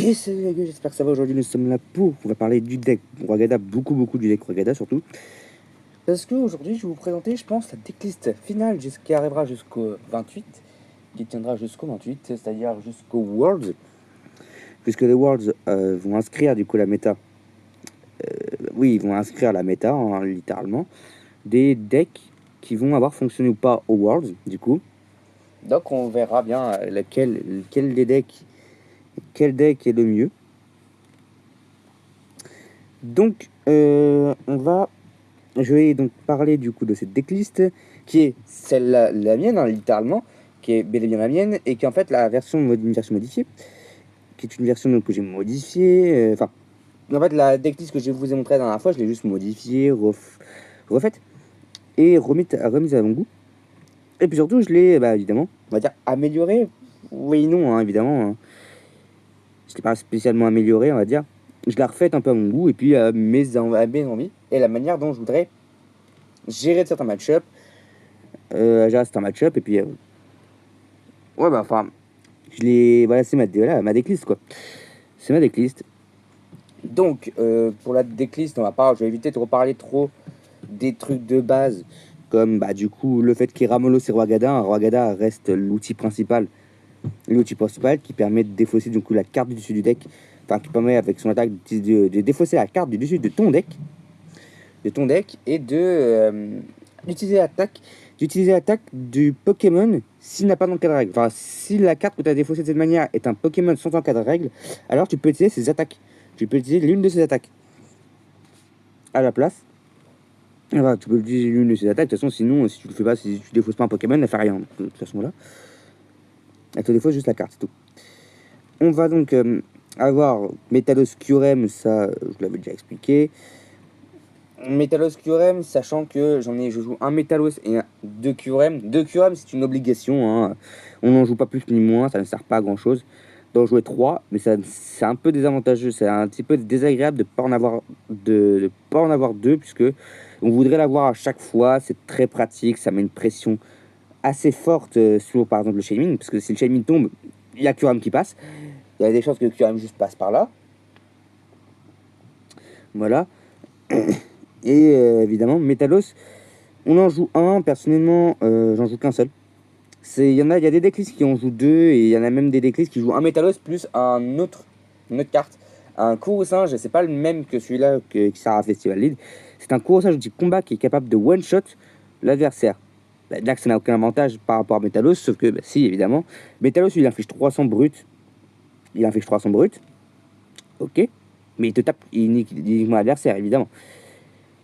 Et salut les gars, j'espère que ça va. Aujourd'hui nous sommes là on va parler du deck Rwagada, beaucoup du deck Rwagada surtout. Parce que aujourd'hui je vais vous présenter, je pense, la decklist finale qui arrivera jusqu'au 28, qui tiendra jusqu'au 28, c'est-à-dire jusqu'au Worlds. Puisque les Worlds vont inscrire du coup la méta. Oui, ils vont inscrire la méta, hein, littéralement, des decks qui vont avoir fonctionné ou pas au Worlds, du coup. Donc on verra bien quel deck est le mieux. Donc, je vais donc parler du coup de cette decklist qui est celle-là, la mienne, hein, littéralement, qui est bel et bien la mienne, et qui est en fait une version modifiée, qui est une version donc, que j'ai modifiée. Enfin, en fait, la decklist que je vous ai montrée la dernière fois, je l'ai juste modifiée, refaite, et remise à mon goût. Et puis surtout, je l'ai, évidemment, on va dire améliorée. Oui, non, hein, évidemment. Hein. Je ne l'ai pas spécialement améliorée, on va dire. Je la refais un peu à mon goût et puis à mes envies et la manière dont je voudrais gérer certains match-up. Gérer certains match-up et puis ouais, enfin, voilà, c'est ma decklist quoi. C'est ma decklist. Donc, pour la decklist, je vais éviter de reparler trop des trucs de base comme du coup le fait qu'Iramolo c'est Rwagada. Rwagada reste l'outil principal qui permet de défausser du coup la carte du dessus du deck. Enfin, qui permet avec son attaque de défausser la carte du dessus de ton deck. Et d'utiliser l'attaque du Pokémon s'il n'a pas d'encadre de règle. Enfin, si la carte que tu as défaussée de cette manière est un Pokémon sans encadre de règle, alors tu peux utiliser ses attaques. Tu peux utiliser l'une de ses attaques à la place. Enfin, tu peux utiliser l'une de ses attaques. De toute façon, sinon, si tu le fais pas, si tu défausses pas un Pokémon, elle ne fait rien. De toute façon, là, elle te défausse juste la carte, c'est tout. On va donc avoir Metalos Kyurem, ça, je l'avais déjà expliqué. Metalos Kyurem, sachant que je joue un Metalos et deux Kyurem. Deux Kyurem, c'est une obligation, hein. On n'en joue pas plus ni moins, ça ne sert pas à grand chose d'en jouer 3, mais c'est un peu désavantageux, c'est un petit peu désagréable de ne pas en avoir deux, puisque on voudrait l'avoir à chaque fois, c'est très pratique, ça met une pression assez forte sur par exemple le Shaming, parce que si le Shaming tombe, il y a Kyurem qui passe, il y a des chances que le Kyurem juste passe par là. Voilà. Et évidemment, Metalos, on en joue un. Personnellement, j'en joue qu'un seul. Il y a des decklists qui en jouent deux, et il y en a même des decklists qui jouent un Metalos plus une autre carte. Un Kuro-singe, c'est pas le même que celui-là qui sert à Festival Lead. C'est un Kuro-singe de type combat qui est capable de one-shot l'adversaire. Là, ça n'a aucun avantage par rapport à Metalos, sauf que, si, évidemment. Metalos, il inflige 300 brut. Ok. Mais il te tape uniquement l'adversaire, évidemment.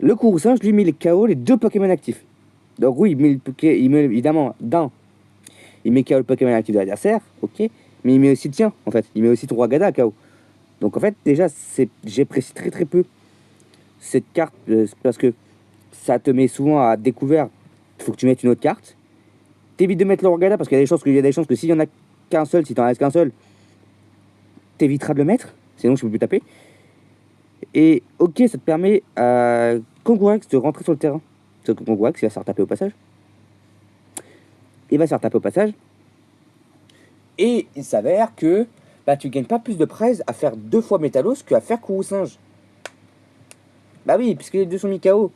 Le Kuro-singe, lui, met les KO les deux Pokémon actifs. Donc oui, il met évidemment il met KO le Pokémon actif de l'adversaire, ok, mais il met aussi le tien, en fait. Il met aussi ton Rwagada à KO. Donc en fait, déjà, j'apprécie très peu cette carte, parce que ça te met souvent à découvert. Il faut que tu mettes une autre carte. T'évites de mettre le Rwagada, parce qu'il y a des chances que s'il y en a qu'un seul, si t'en restes qu'un seul, t'éviteras de le mettre, sinon je peux plus taper. Et ok, ça te permet à Kongorex de rentrer sur le terrain. Sauf que Kongorex, il va se faire taper au passage. Et il s'avère que tu gagnes pas plus de prize à faire 2 fois Metalos qu'à faire Kuro-singe. Bah oui, puisque les deux sont mis KO.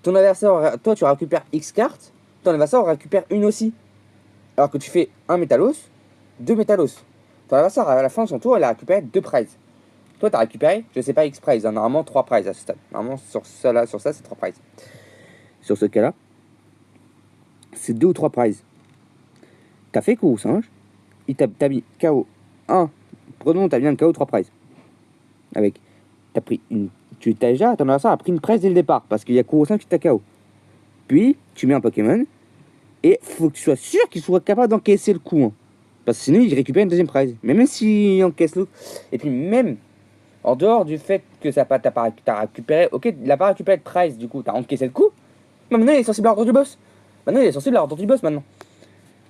Ton adversaire, toi tu récupères X cartes, ton adversaire récupère une aussi. Alors que tu fais un Metalos, 2 Metalos. Ton adversaire, à la fin de son tour, il a récupéré 2 prizes. Toi, tu as récupéré, je sais pas, X prize, hein, normalement 3 prizes à ce stade. Normalement, sur ça, c'est 3 prizes. Sur ce cas-là, c'est 2 ou 3 prizes. T'as fait Kuro-singe, t'as mis KO 1. Prenons, t'as bien KO 3 prizes. Avec. T'as pris une. Ton adversaire a pris une prize dès le départ, parce qu'il y a Kuro-singe qui t'a KO. Puis, tu mets un Pokémon, et faut que tu sois sûr qu'il soit capable d'encaisser le coup. Hein. Parce que sinon, il récupère une deuxième prize. Mais même s'il encaisse le. Et puis, même. En dehors du fait que t'as récupéré, ok, il n'a pas récupéré de prize, du coup, t'as encaissé le coup, mais maintenant il est sensible à l'ordre du boss.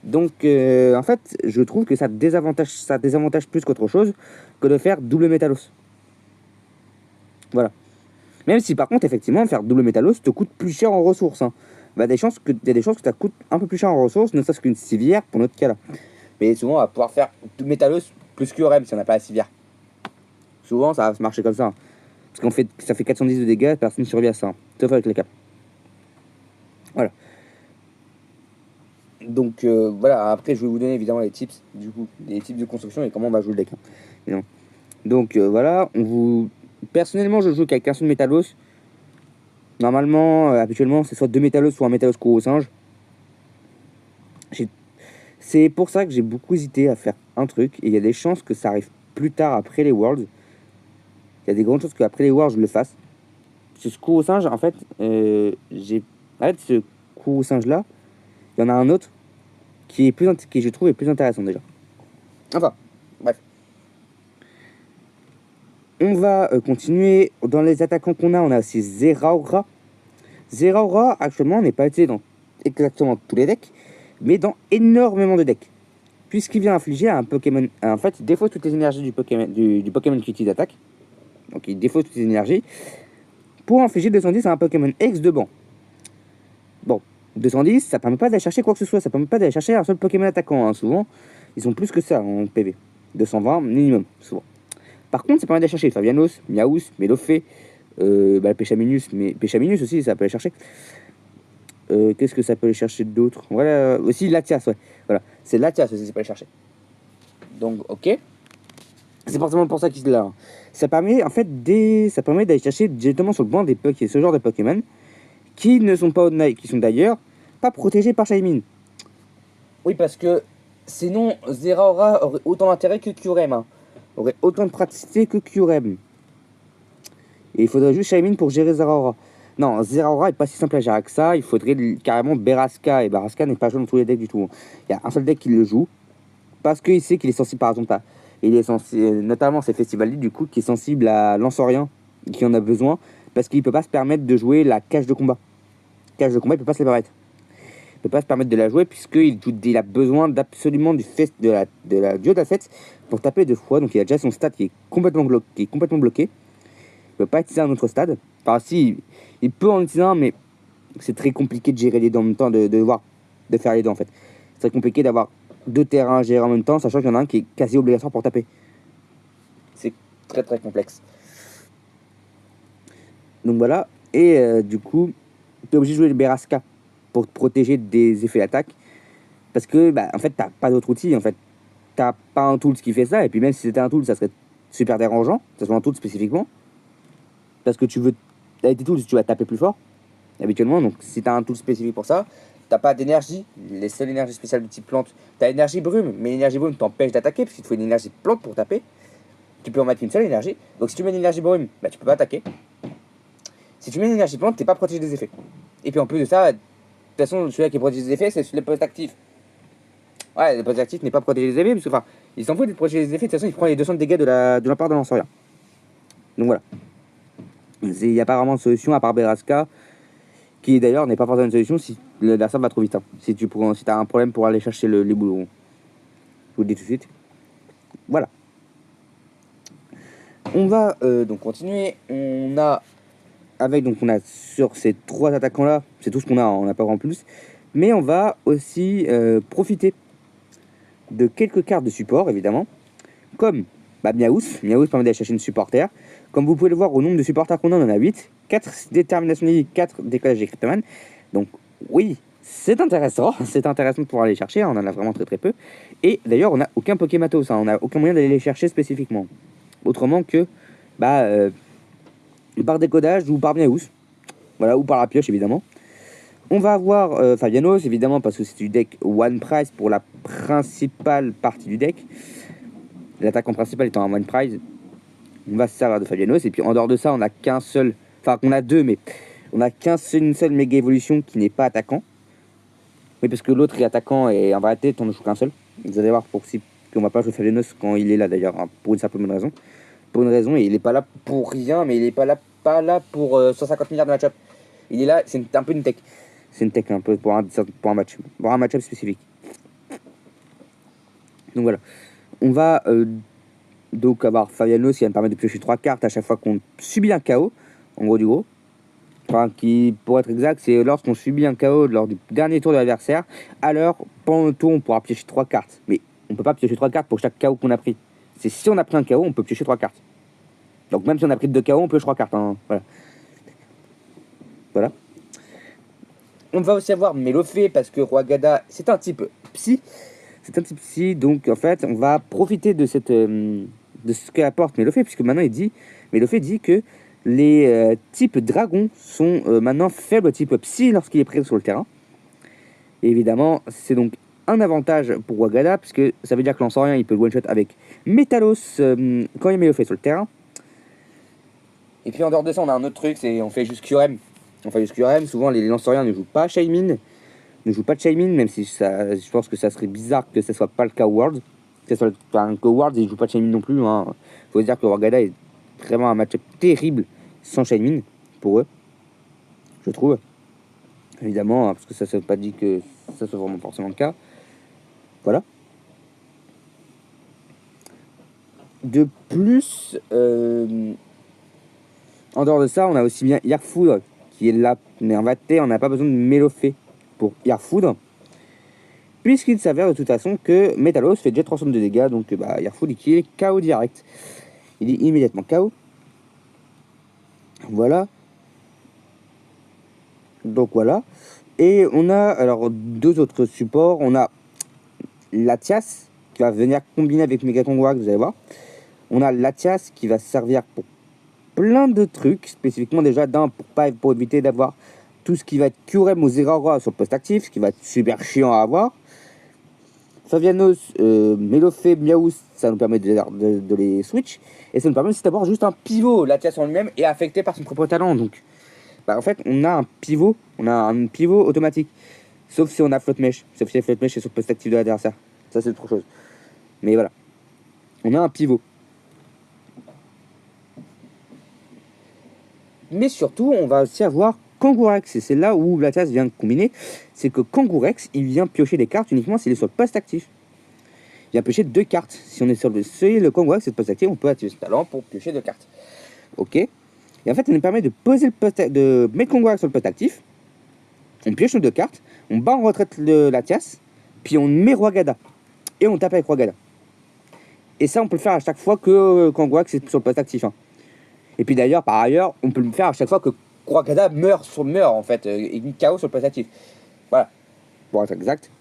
Donc, en fait, je trouve que ça désavantage plus qu'autre chose que de faire double Metalos. Voilà. Même si, par contre, effectivement, faire double Metalos te coûte plus cher en ressources. Hein. Il y a des chances que ça coûte un peu plus cher en ressources, ne serait-ce qu'une civière pour notre cas là. Mais souvent, on va pouvoir faire Metalos plus Kyurem si on n'a pas la civière. Souvent, ça va marcher comme ça. Parce qu'en fait, ça fait 410 de dégâts, personne ne survit à ça. Sauf avec les caps. Voilà. Donc voilà, après je vais vous donner évidemment les tips, du coup, des tips de construction et comment on va jouer le deck. Donc voilà, personnellement je joue qu'avec un seul Métalos. Normalement, habituellement, c'est soit 2 Métalos, soit un Métalos Courroux Singe. C'est pour ça que j'ai beaucoup hésité à faire un truc, et il y a des chances que ça arrive plus tard après les Worlds. Il y a des grandes chances qu'après les Worlds je le fasse. Ce Courroux Singe, en fait, ce Courroux Singe là, il y en a un autre qui je trouve est plus intéressant déjà. Enfin, bref. On va continuer. Dans les attaquants qu'on a, on a aussi Zeraora. Zeraora, actuellement, n'est pas utilisé dans exactement tous les decks, mais dans énormément de decks. Puisqu'il vient infliger à un Pokémon. En fait, il défausse toutes les énergies du Pokémon qui utilise attaque. Donc il défausse toutes les énergies pour infliger 210 à un Pokémon X de banc. Bon, 210, ça permet pas d'aller chercher quoi que ce soit. Ça permet pas d'aller chercher un seul Pokémon attaquant. Hein. Souvent, ils ont plus que ça en PV. 220 minimum, souvent. Par contre, ça permet d'aller chercher Fabianos, Miaous, Melofé, Péchaminus, mais Péchaminus aussi, ça peut aller chercher. Qu'est-ce que ça peut aller chercher d'autre? Voilà, aussi Latias, ouais. Voilà, c'est Latias aussi, ça peut aller chercher. Donc, ok. C'est forcément pour ça qu'il est là. Hein. Ça permet, en fait, ça permet d'aller chercher directement sur le banc ce genre de Pokémon qui ne sont pas, qui sont d'ailleurs pas protégés par Shaymin. Oui, parce que sinon, Zeraora aurait autant d'intérêt que Kyurem. Hein. Aurait autant de praticité que Kyurem. Et il faudrait juste Shaymin pour gérer Zeraora. Non, Zeraora est pas si simple à gérer que ça. Il faudrait carrément Beraska. Et Beraska n'est pas joué dans tous les decks du tout. Il y a un seul deck qui le joue. Parce qu'il sait qu'il est sensible, par exemple, il est sensible, notamment c'est Festivalite, du coup, qui est sensible à Lansorien, qui en a besoin. Parce qu'il peut pas se permettre de jouer la cage de combat. Cage de combat, il peut pas se la permettre. Il peut pas se permettre de la jouer, puisqu'il a besoin absolument de la Diode à 7 pour taper 2 fois. Donc il a déjà son stade qui est complètement bloqué. Il peut pas utiliser un autre stade. Enfin, si, il peut en utiliser un, mais c'est très compliqué de gérer les deux en même temps, de faire les deux en fait. C'est très compliqué d'avoir 2 terrains à gérer en même temps, sachant qu'il y en a un qui est quasi obligatoire pour taper. C'est très très complexe. Donc voilà, et du coup, tu es obligé de jouer le Beraska pour te protéger des effets d'attaque. Parce que, en fait, t'as pas d'autre outil, en fait. T'as pas un tool qui fait ça, et puis même si c'était un tool, ça serait super dérangeant, que ce soit un tool spécifiquement. Parce que avec tes tools, tu vas taper plus fort, habituellement. Donc si tu as un tool spécifique pour ça, t'as pas d'énergie. Les seules énergies spéciales de type plante, tu as énergie brume, mais l'énergie brume t'empêche d'attaquer, parce qu'il te faut une énergie plante pour taper. Tu peux en mettre une seule énergie. Donc si tu mets une énergie brume, tu peux pas attaquer. Si tu mets une énergie plante, t'es pas protégé des effets. Et puis en plus de ça, de toute façon, celui-là qui est protégé des effets, c'est les postes actifs. Ouais, les postes actifs n'est pas protégé des effets, parce que enfin, il s'en fout d'être protégé des effets, de toute façon, il prend les 200 de dégâts de la part de Lansorien. Donc voilà. Il n'y a pas vraiment de solution à part Beraska, qui d'ailleurs n'est pas forcément une solution si l'adversaire va trop vite. Hein. Si tu as un problème pour aller chercher les boulons. Je vous le dis tout de suite. Voilà. On va donc continuer. On a sur ces 3 attaquants là, c'est tout ce qu'on a, on n'a pas grand plus. Mais on va aussi profiter de quelques cartes de support évidemment, comme Miaous. Miaous permet d'aller chercher une supporter. Comme vous pouvez le voir, au nombre de supporters qu'on a, on en a 8. 4 déterminations de 4 décollages des Cryptoman. Donc oui, c'est intéressant. C'est intéressant de pouvoir aller chercher. On en a vraiment très très peu. Et d'ailleurs, on n'a aucun Pokématos. On n'a aucun moyen d'aller les chercher spécifiquement. Autrement que par décodage ou par Miaous. Voilà, ou par la pioche évidemment. On va avoir Fabianos évidemment parce que c'est du deck One Prize pour la principale partie du deck. L'attaquant principal étant un One Prize. On va se servir de Fabianos, et puis en dehors de ça, on a qu'un seul, enfin on a 2, mais on a une seule méga évolution qui n'est pas attaquant. Oui, parce que l'autre est attaquant, et en vérité, on ne joue qu'un seul. Vous allez voir qu'on va pas jouer Fabianos quand il est là d'ailleurs, hein, pour une simple bonne raison. Pour une raison, et il est pas là pour rien, mais il est pas là pour 150 milliards de match-up. Il est là, c'est un peu une tech. C'est une tech un peu pour un match-up spécifique. Donc voilà. On va donc avoir Fabianos qui va me permettre de piocher 3 cartes à chaque fois qu'on subit un KO, en gros du gros. Enfin, qui, pour être exact, c'est lorsqu'on subit un KO lors du dernier tour de l'adversaire. Alors, pendant le tour, on pourra piocher 3 cartes. Mais on peut pas piocher 3 cartes pour chaque KO qu'on a pris. C'est si on a pris un KO, on peut piocher 3 cartes. Donc même si on a pris 2 KO, on pioche 3 cartes. Hein. Voilà. On va aussi avoir Melofé parce que Rwagada, c'est un type psy. C'est un type psy, donc en fait, on va profiter de ce qu'apporte Melofé, puisque maintenant Melofé dit que les types dragons sont maintenant faibles au type psy lorsqu'il est présent sur le terrain. Et évidemment, c'est donc un avantage pour Rwagada, puisque ça veut dire que Lansorian, il peut one-shot avec Métalos quand il met Melofé sur le terrain. Et puis en dehors de ça, on a un autre truc, c'est on fait juste QRM. On fait juste QRM, souvent les Lansoriens ne jouent pas Shaymin, même si je pense que ça serait bizarre que ce soit pas le cas World. Que ce soit un World, ils ne jouent pas de Shaymin non plus. Hein. Faut se dire que Rwagada est vraiment un match-up terrible sans Shaymin pour eux, je trouve. Évidemment, parce que ça ne veut pas dire que ça soit vraiment forcément le cas. Voilà. De plus, en dehors de ça, on a aussi bien Yarfoudre qui est là, mais en vérité, on n'a pas besoin de Melofé pour Yarfoudre, puisqu'il s'avère de toute façon que Métalos fait déjà 300 de dégâts, donc Yarfoudre qui est KO direct. Il est immédiatement KO. Voilà. Donc voilà. Et on a alors 2 autres supports. On a Latias qui va venir combiner avec Mega Kongwax, vous allez voir. On a Latias qui va servir pour plein de trucs, spécifiquement déjà pour éviter d'avoir tout ce qui va être Curem ou Zerara sur le poste actif, ce qui va être super chiant à avoir. Favianos, Melofé, Miaous, ça nous permet de les switch, et ça nous permet aussi d'avoir juste un pivot. Latias en lui-même est affecté par son propre talent, donc en fait on a un pivot automatique, sauf si on a flotte mèche, sauf si la flotte mèche est sur le poste actif de l'adversaire, ça c'est autre chose. Mais voilà, on a un pivot. Mais surtout, on va aussi avoir Kangourex, et c'est là où Latias vient combiner, c'est que Kangourex, il vient piocher des cartes uniquement s'il est sur le poste actif. Il vient piocher 2 cartes. Si on est sur le seuil, le Kangourex, c'est le poste actif, on peut activer ce talent pour piocher 2 cartes. Ok. Et en fait, ça nous permet de de mettre Kangourex sur le poste actif, on pioche nos 2 cartes, on bat en retraite le Latias, puis on met Rwagada, et on tape avec Rwagada. Et ça, on peut le faire à chaque fois que Kangourex est sur le poste actif. Hein. Et puis d'ailleurs, par ailleurs, on peut le faire à chaque fois que Rwagada meurt en fait, et une KO sur le poste actif. Voilà, pour être exact.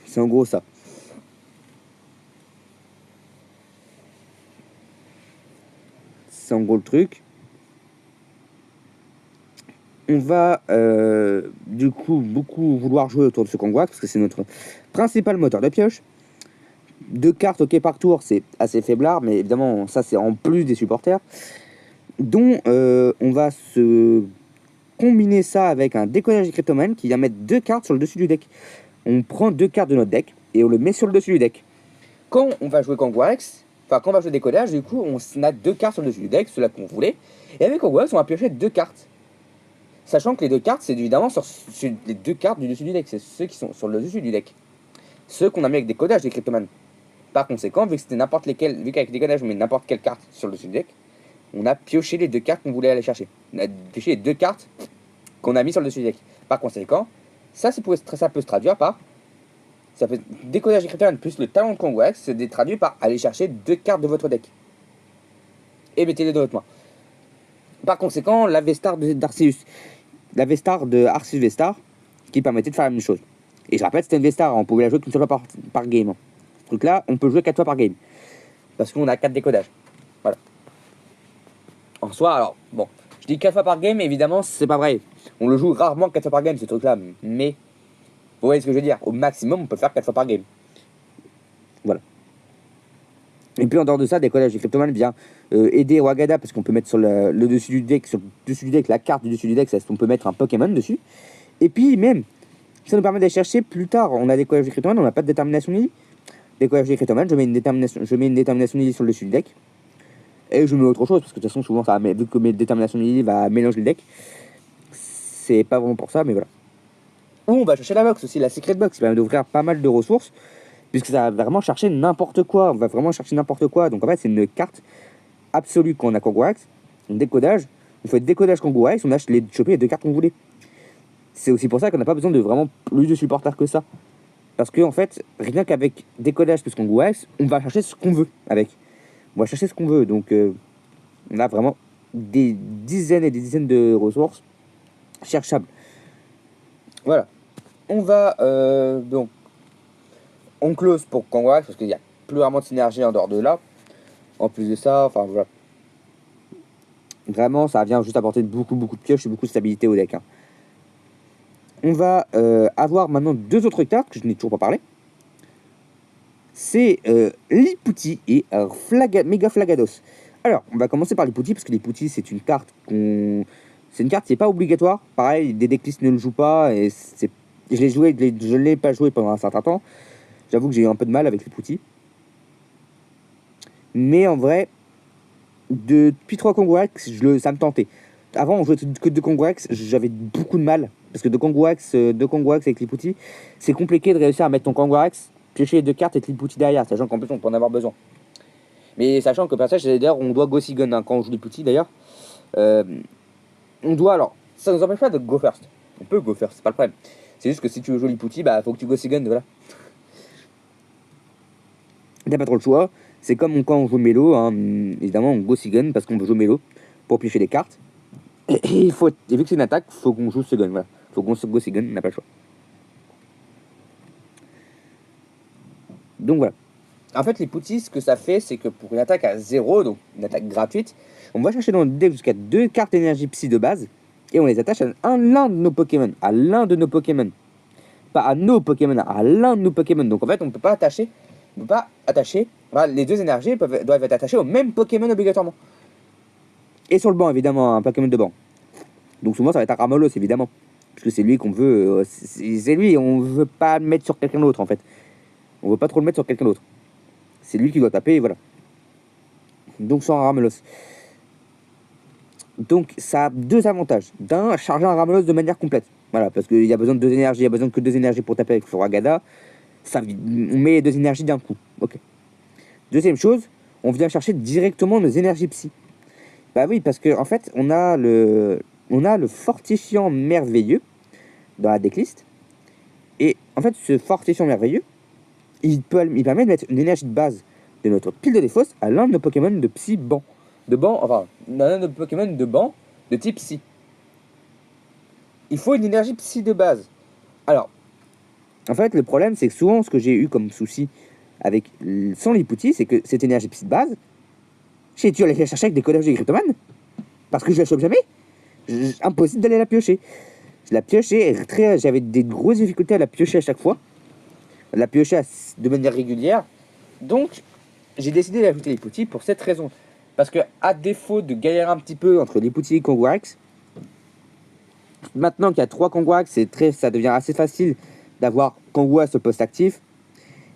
C'est en gros ça. C'est en gros le truc. On va du coup beaucoup vouloir jouer autour de ce Kangourex parce que c'est notre principal moteur de pioche. 2 cartes ok par tour, c'est assez faiblard, mais évidemment ça c'est en plus des supporters, dont on va se combiner ça avec un décodage de Cryptoman qui vient mettre 2 cartes sur le dessus du deck. On prend 2 cartes de notre deck et on le met sur le dessus du deck. Quand on va jouer Kangourex, quand on va jouer décodage, du coup on a 2 cartes sur le dessus du deck, ceux-là qu'on voulait, et avec Kangourex on va piocher 2 cartes. Sachant que les 2 cartes, c'est évidemment sur les 2 cartes du dessus du deck, c'est ceux qui sont sur le dessus du deck. Ceux qu'on a mis avec décodage des Cryptoman. Par conséquent, vu que c'était vu qu'avec décodage on met n'importe quelle carte sur le dessus du deck, on a pioché les 2 cartes qu'on voulait aller chercher. On a pioché les 2 cartes qu'on a mis sur le dessus du deck. Par conséquent, ça peut se traduire par décodage des Cryptoman plus le talent de Kangourex, c'est traduit par aller chercher 2 cartes de votre deck et mettez-les dans votre main. Par conséquent, la V-Star de Arceus V-Star qui permettait de faire la même chose. Et je rappelle, c'était une V-Star, on pouvait la jouer qu'une seule fois par game. Ce truc-là, on peut jouer 4 fois par game. Parce qu'on a 4 décodages. Voilà. En soi, alors, bon, je dis 4 fois par game, évidemment, c'est pas vrai. On le joue rarement 4 fois par game, ce truc-là. Mais, vous voyez ce que je veux dire. Au maximum, on peut faire 4 fois par game. Voilà. Et puis, en dehors de ça, décollage du Cryptoman vient aider Rwagada, parce qu'on peut mettre sur le dessus du deck, la carte du dessus du deck, on peut mettre un Pokémon dessus. Et puis, même, ça nous permet d'aller chercher plus tard. On a décollage du Cryptoman, on n'a pas de détermination Lily. Décollage des Cryptoman, je mets une détermination Lily sur le dessus du deck. Et je mets autre chose, parce que de toute façon, souvent, vu que mes déterminations Lily va mélanger le deck, c'est pas vraiment pour ça, mais voilà. Ou on va chercher la box aussi, la Secret Box, qui permet d'ouvrir pas mal de ressources, puisque ça va vraiment chercher n'importe quoi. On va vraiment chercher n'importe quoi. Donc en fait, c'est une carte absolue quand on a Kangourex, un décodage. On fait décodage Kangourex, on a chopé les 2 cartes qu'on voulait. C'est aussi pour ça qu'on n'a pas besoin de vraiment plus de supporters que ça. Parce que en fait, rien qu'avec décodage plus Kangourex, on va chercher ce qu'on veut avec. on va chercher ce qu'on veut. Donc, on a vraiment des dizaines et des dizaines de ressources cherchables. Voilà. On va donc on close pour Kangorax parce qu'il n'y a plus vraiment de synergie en dehors de là. En plus de ça, enfin voilà. Vraiment, ça vient juste apporter beaucoup de pioches et beaucoup de stabilité au deck. Hein. On va avoir maintenant deux autres cartes que je n'ai toujours pas parlé. C'est Lipouti et Mega Flagados. Alors, on va commencer par Lipouti parce que Lipouti, c'est une carte qu'on... C'est une carte qui n'est pas obligatoire. Pareil, des decklists ne le jouent pas. Et c'est... Je ne l'ai pas joué pendant un certain temps. J'avoue que j'ai eu un peu de mal avec Lipouti. Mais en vrai, depuis 3 Kangorax, ça me tentait. Avant, on jouait que 2 Kangorax, j'avais beaucoup de mal. Parce que 2 Kangorax avec Lipouti, c'est compliqué de réussir à mettre ton Kangorax, piocher les 2 cartes et Lipouti derrière, sachant qu'en plus on peut en avoir besoin. Mais sachant que passage, d'ailleurs, on doit Go Sigun hein, quand on joue Lipouti d'ailleurs. On doit alors, ça nous empêche pas de go first. On peut go first, c'est pas le problème. C'est juste que si tu veux jouer Lipouti, bah faut que tu Go Sigun, voilà. T'as pas trop le choix. C'est comme quand on joue Mélo, hein, évidemment on Go Sigun parce qu'on veut jouer Mélo pour piocher des cartes. Et vu que c'est une attaque, faut qu'on joue Sigun, voilà. Faut qu'on Go Sigun, on n'a pas le choix. Donc voilà. En fait, les Poutis, ce que ça fait, c'est que pour une attaque à 0, donc une attaque gratuite, on va chercher dans le deck jusqu'à 2 cartes énergie psy de base, et on les attache à l'un de nos Pokémon. À l'un de nos Pokémon. Pas à nos Pokémon, à l'un de nos Pokémon. Donc en fait, on peut pas attacher. Voilà, les deux énergies doivent être attachées au même Pokémon obligatoirement. Et sur le banc, évidemment, un Pokémon de banc. Donc souvent, ça va être un Ramolos, évidemment. Parce que c'est lui qu'on veut. C'est lui, on veut pas le mettre sur quelqu'un d'autre, en fait. On veut pas trop le mettre sur quelqu'un d'autre. C'est lui qui doit taper, et voilà. Donc sur un Ramolos. Donc ça a deux avantages. D'un, charger un Ramolos de manière complète. Voilà, parce qu'il y a besoin de 2 énergies, il y a besoin que 2 énergies pour taper avec Floragada. Ça, on met les 2 énergies d'un coup. Ok. Deuxième chose, on vient chercher directement nos énergies psy. Bah oui, parce que en fait, on a le fortifiant merveilleux dans la decklist. Et en fait, ce fortifiant merveilleux, il permet de mettre une énergie de base de notre pile de défausse à l'un de nos Pokémon de psy banc. L'un de nos Pokémon de banc de type psy. Il faut une énergie psy de base. Alors, en fait, le problème, c'est que souvent, ce que j'ai eu comme souci avec sans Lipouti, c'est que cette énergie psy de base, tu vas la chercher avec des codages de Cryptoman, parce que je la chope jamais. Impossible d'aller la piocher. Je la piochais, j'avais des grosses difficultés à la piocher à chaque fois. La piocher de manière régulière. Donc, j'ai décidé d'ajouter Lipouti pour cette raison. Parce que, à défaut de galérer un petit peu entre Lipouti et Kangorax, maintenant qu'il y a 3 Kangorax, ça devient assez facile d'avoir Kangorax au poste actif.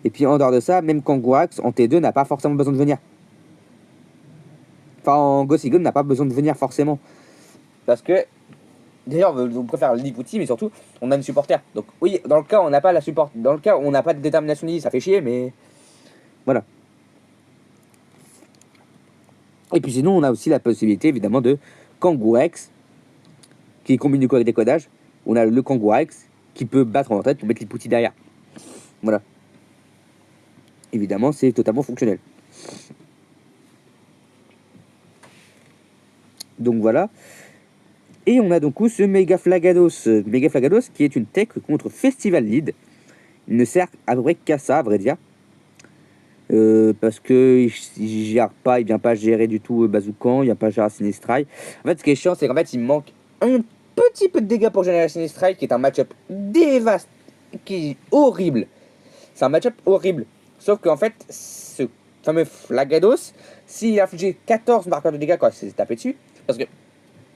Et puis en dehors de ça, même Kangorax en T2 n'a pas forcément besoin de venir. Enfin, en Gossigon n'a pas besoin de venir forcément. Parce que, d'ailleurs, on préfère Lipouti, mais surtout, on a une supporter. Donc oui, dans le cas où on n'a pas la support, dans le cas où on n'a pas de détermination ça fait chier, mais voilà. Et puis sinon, on a aussi la possibilité, évidemment, de Kangorax, qui combine du coup avec des codages. On a le Kangorax, qui peut battre en tête pour mettre Lipouti derrière. Voilà. Évidemment, c'est totalement fonctionnel. Donc voilà. Et on a donc ce Mega Flagados. Mega Flagados qui est une tech contre Festival Lead. Il ne sert à peu près qu'à ça, à vrai dire. Parce que il gère pas, il vient pas gérer du tout Bazookan, il vient pas gérer Sinistrai. En fait, ce qui est chiant, c'est qu'en fait, il manque un petit peu de dégâts pour générer Sinistrai, qui est un match-up dévastateur, qui est horrible. C'est un match-up horrible. Sauf qu'en fait, ce fameux Flagados, s'il a infligé 14 marqueurs de dégâts quand il s'est tapé dessus, parce que,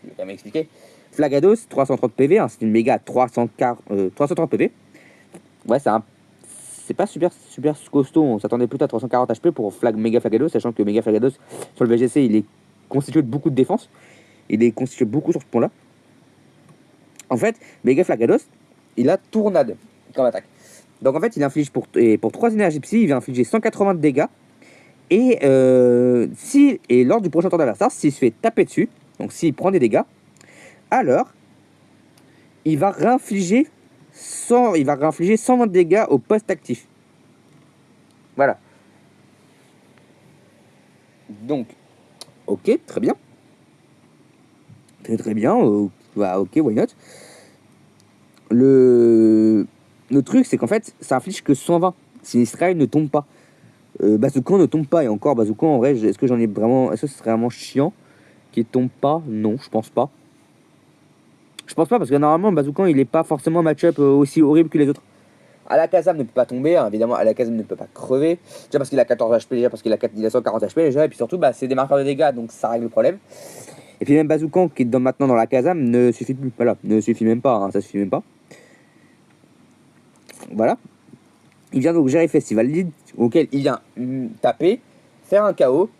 je vais quand même expliquer, Flagados, 330 PV, hein, c'est une méga 330 PV. Ouais, c'est pas super costaud, on s'attendait plutôt à 340 HP pour Mega Flagados, sachant que Mega Flagados, sur le VGC, il est constitué de beaucoup de défense. Il est constitué beaucoup sur ce point-là. En fait, Mega Flagados, il a Tournade comme attaque. Donc en fait, il inflige pour 3 énergies psy, il va infliger 180 de dégâts. Et, lors du prochain tour d'adversaire, s'il se fait taper dessus, donc s'il prend des dégâts, alors il va réinfliger 120 de dégâts au poste actif. Voilà. Donc, ok, très bien. Très bien, bah, ok, why not. Le truc, c'est qu'en fait, ça inflige que 120. Sinistrel ne tombe pas. Bazookan ne tombe pas. Et encore, Bazookan, en vrai, est-ce que j'en ai vraiment. Est-ce que ce serait vraiment chiant qu'il tombe pas? Non, je pense pas. Je pense pas parce que normalement, Bazookan, il est pas forcément match-up aussi horrible que les autres. Alakazam ne peut pas tomber, hein, évidemment, Alakazam ne peut pas crever. Déjà parce qu'il a 14 HP, déjà parce qu'il a, il a 140 HP déjà, et puis surtout, bah, c'est des marqueurs de dégâts, donc ça règle le problème. Et puis même Bazookan, qui est maintenant dans l'Alakazam, ne suffit plus. Voilà, ne suffit même pas, hein, ça suffit même pas. Voilà. Il vient donc gérer Festival Lead, auquel il vient taper, faire un KO.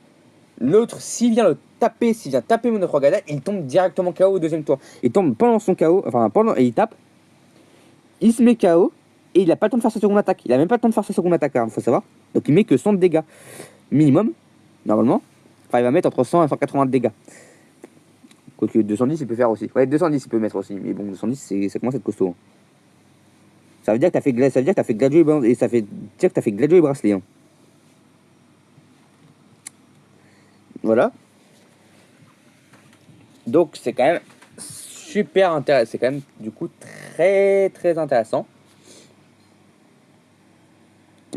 L'autre, s'il vient le taper, s'il vient taper mon Rogada, il tombe directement KO au deuxième tour. Il tombe pendant son KO, enfin pendant, et il tape, il se met KO, et il n'a pas le temps de faire sa seconde attaque. Il n'a même pas le temps de faire sa seconde attaque, il faut savoir. Donc il met que 100 de dégâts minimum, normalement. Enfin, il va mettre entre 100 et 180 de dégâts. Quoique 210, il peut faire aussi. Ouais, 210, il peut mettre aussi. Mais bon, 210, ça commence à être costaud. Hein. Ça veut dire que t'as fait, Gladio et ça fait dire que t'as fait Gladio et Bracelet. Hein. Voilà. Donc c'est quand même super intéressant. C'est quand même du coup très très intéressant.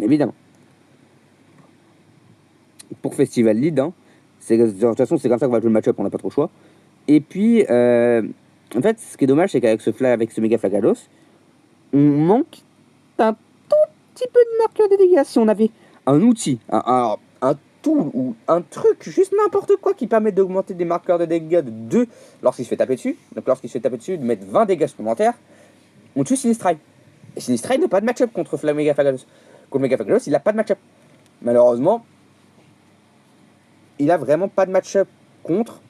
Évidemment. Pour Festival Lead, hein, de toute façon c'est comme ça qu'on va jouer le match-up, on n'a pas trop le choix. Et puis, en fait, ce qui est dommage, c'est qu'avec ce méga Flagalos, on manque d'un tout petit peu de marqueur de dégâts. Si on avait un outil, un tool ou un truc, juste n'importe quoi qui permet d'augmenter des marqueurs de dégâts de 2 lorsqu'il se fait taper dessus, donc lorsqu'il se fait taper dessus, de mettre 20 dégâts supplémentaires, on tue Sinistrai. Et Sinistrai n'a pas de match-up contre Méga Flagalos. Contre Méga Flagalos, il n'a pas de match-up. Malheureusement, il a vraiment pas de match-up contre.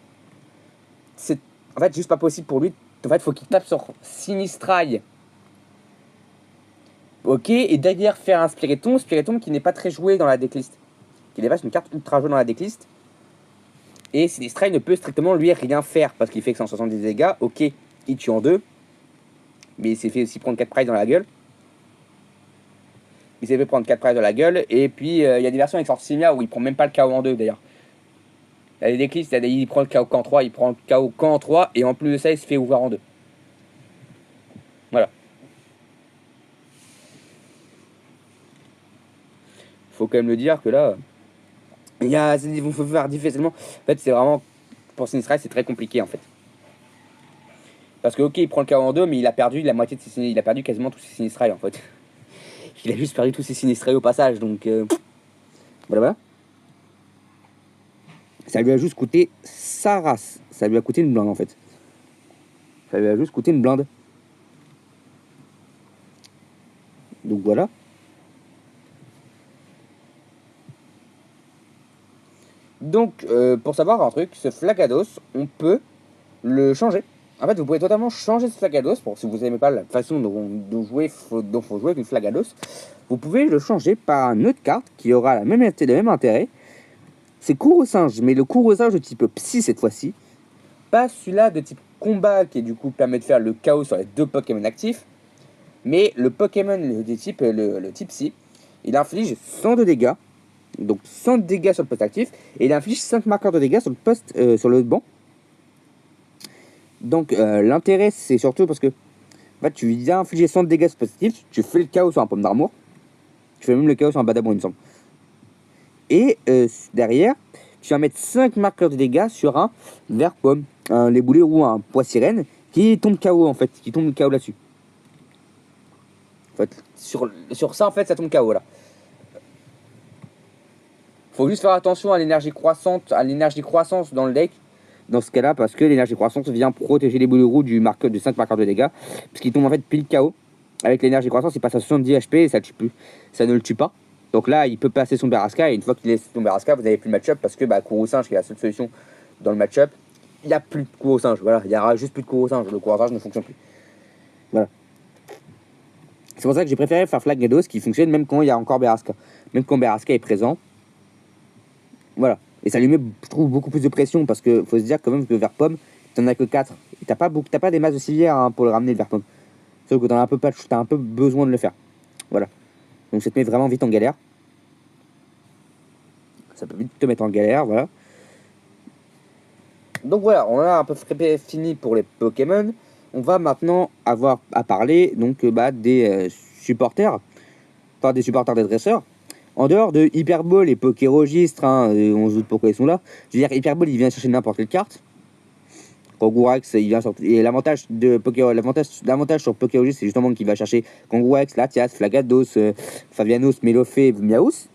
C'est en fait juste pas possible pour lui. En fait, il faut qu'il tape sur Sinistrai. Ok, et derrière faire un Spiritomb qui n'est pas très joué dans la decklist. Qui n'est pas une carte ultra jouée dans la decklist. Et Sinistrai ne peut strictement lui rien faire parce qu'il fait que 170 dégâts. Ok, il tue en 2. Mais il s'est fait aussi prendre 4 prize dans la gueule. Il s'est fait prendre 4 prize dans la gueule. Et puis il y a des versions avec Sorcimia où il prend même pas le KO en 2 d'ailleurs. Il y a des decklists, il prend le KO qu'en 3, il prend le KO qu'en 3. Et en plus de ça, il se fait ouvrir en 2. Voilà. Faut quand même le dire que là, il faut faire difficilement. En fait, c'est vraiment pour Sinistrai, c'est très compliqué en fait. Parce que ok, il prend le KO en 2, mais il a perdu la moitié de ses il a perdu quasiment tous ses Sinistrai en fait. Il a juste perdu tous ses Sinistrai au passage, donc voilà. Ça lui a juste coûté sa race. Ça lui a coûté une blinde en fait. Ça lui a juste coûté une blinde. Donc voilà. Donc, pour savoir un truc, ce Flagados, on peut le changer. En fait, vous pouvez totalement changer ce Flagados. Pour, si vous n'aimez pas la façon dont faut jouer avec une Flagados, vous pouvez le changer par une autre carte qui aura le même intérêt. C'est Courrosinge, mais le Courrosinge de type Psy cette fois-ci. Pas celui-là de type combat qui du coup permet de faire le chaos sur les 2 Pokémon actifs. Mais le Pokémon le type Psy, il inflige 100 de dégâts. Donc 100 de dégâts sur le poste actif. Et il inflige 5 marqueurs de dégâts sur le poste sur le banc. Donc l'intérêt c'est surtout parce que en fait, tu viens infliger 100 de dégâts sur le poste actif. Tu fais le chaos sur un pomme d'armure. Tu fais même le chaos sur un badabon il me semble. Et derrière, tu vas mettre 5 marqueurs de dégâts sur un vert pomme, un lait boulet ou un pois sirène qui tombe KO en fait, qui tombe KO là-dessus. En fait, sur ça en fait, ça tombe KO là. Faut juste faire attention à l'énergie croissante, dans le deck. Dans ce cas-là, parce que l'énergie croissante vient protéger les boulets roux du 5 marqueurs de dégâts, parce qu'il tombe en fait pile KO. Avec l'énergie croissance, il passe à 70 HP et ça ne le tue pas. Donc là, il peut passer son Beraska, et une fois qu'il est son Beraska, vous n'avez plus le match-up, parce que Courrosinge, qui est la seule solution dans le match-up, il n'y a plus de Courrosinge. Voilà, il n'y aura juste plus de Courrosinge. Le Courrosinge ne fonctionne plus. Voilà. C'est pour ça que j'ai préféré faire Flagados qui fonctionne même quand il y a encore Beraska. Même quand Beraska est présent. Voilà. Et ça lui met, je trouve, beaucoup plus de pression, parce que faut se dire quand même que vert pomme, t'en as que 4. Et t'as pas des masses de civières hein, pour le ramener le vert pomme. Sauf que t'as un peu besoin de le faire. Voilà. Donc ça te met vraiment vite en galère. Ça peut vite te mettre en galère, voilà. Donc voilà, on a à peu près fini pour les Pokémon. On va maintenant avoir à parler donc des supporters, enfin des supporters des dresseurs. En dehors de Hyperball et Pokéregistre, hein, on se doute pourquoi ils sont là. Je veux dire, Hyperball, il vient chercher n'importe quelle carte. Kangourex, il vient sortir. Et l'avantage sur Pokéregistre, c'est justement qu'il va chercher Kangourex, Latias, Flagados, Fabianos, Melofé, Miaus.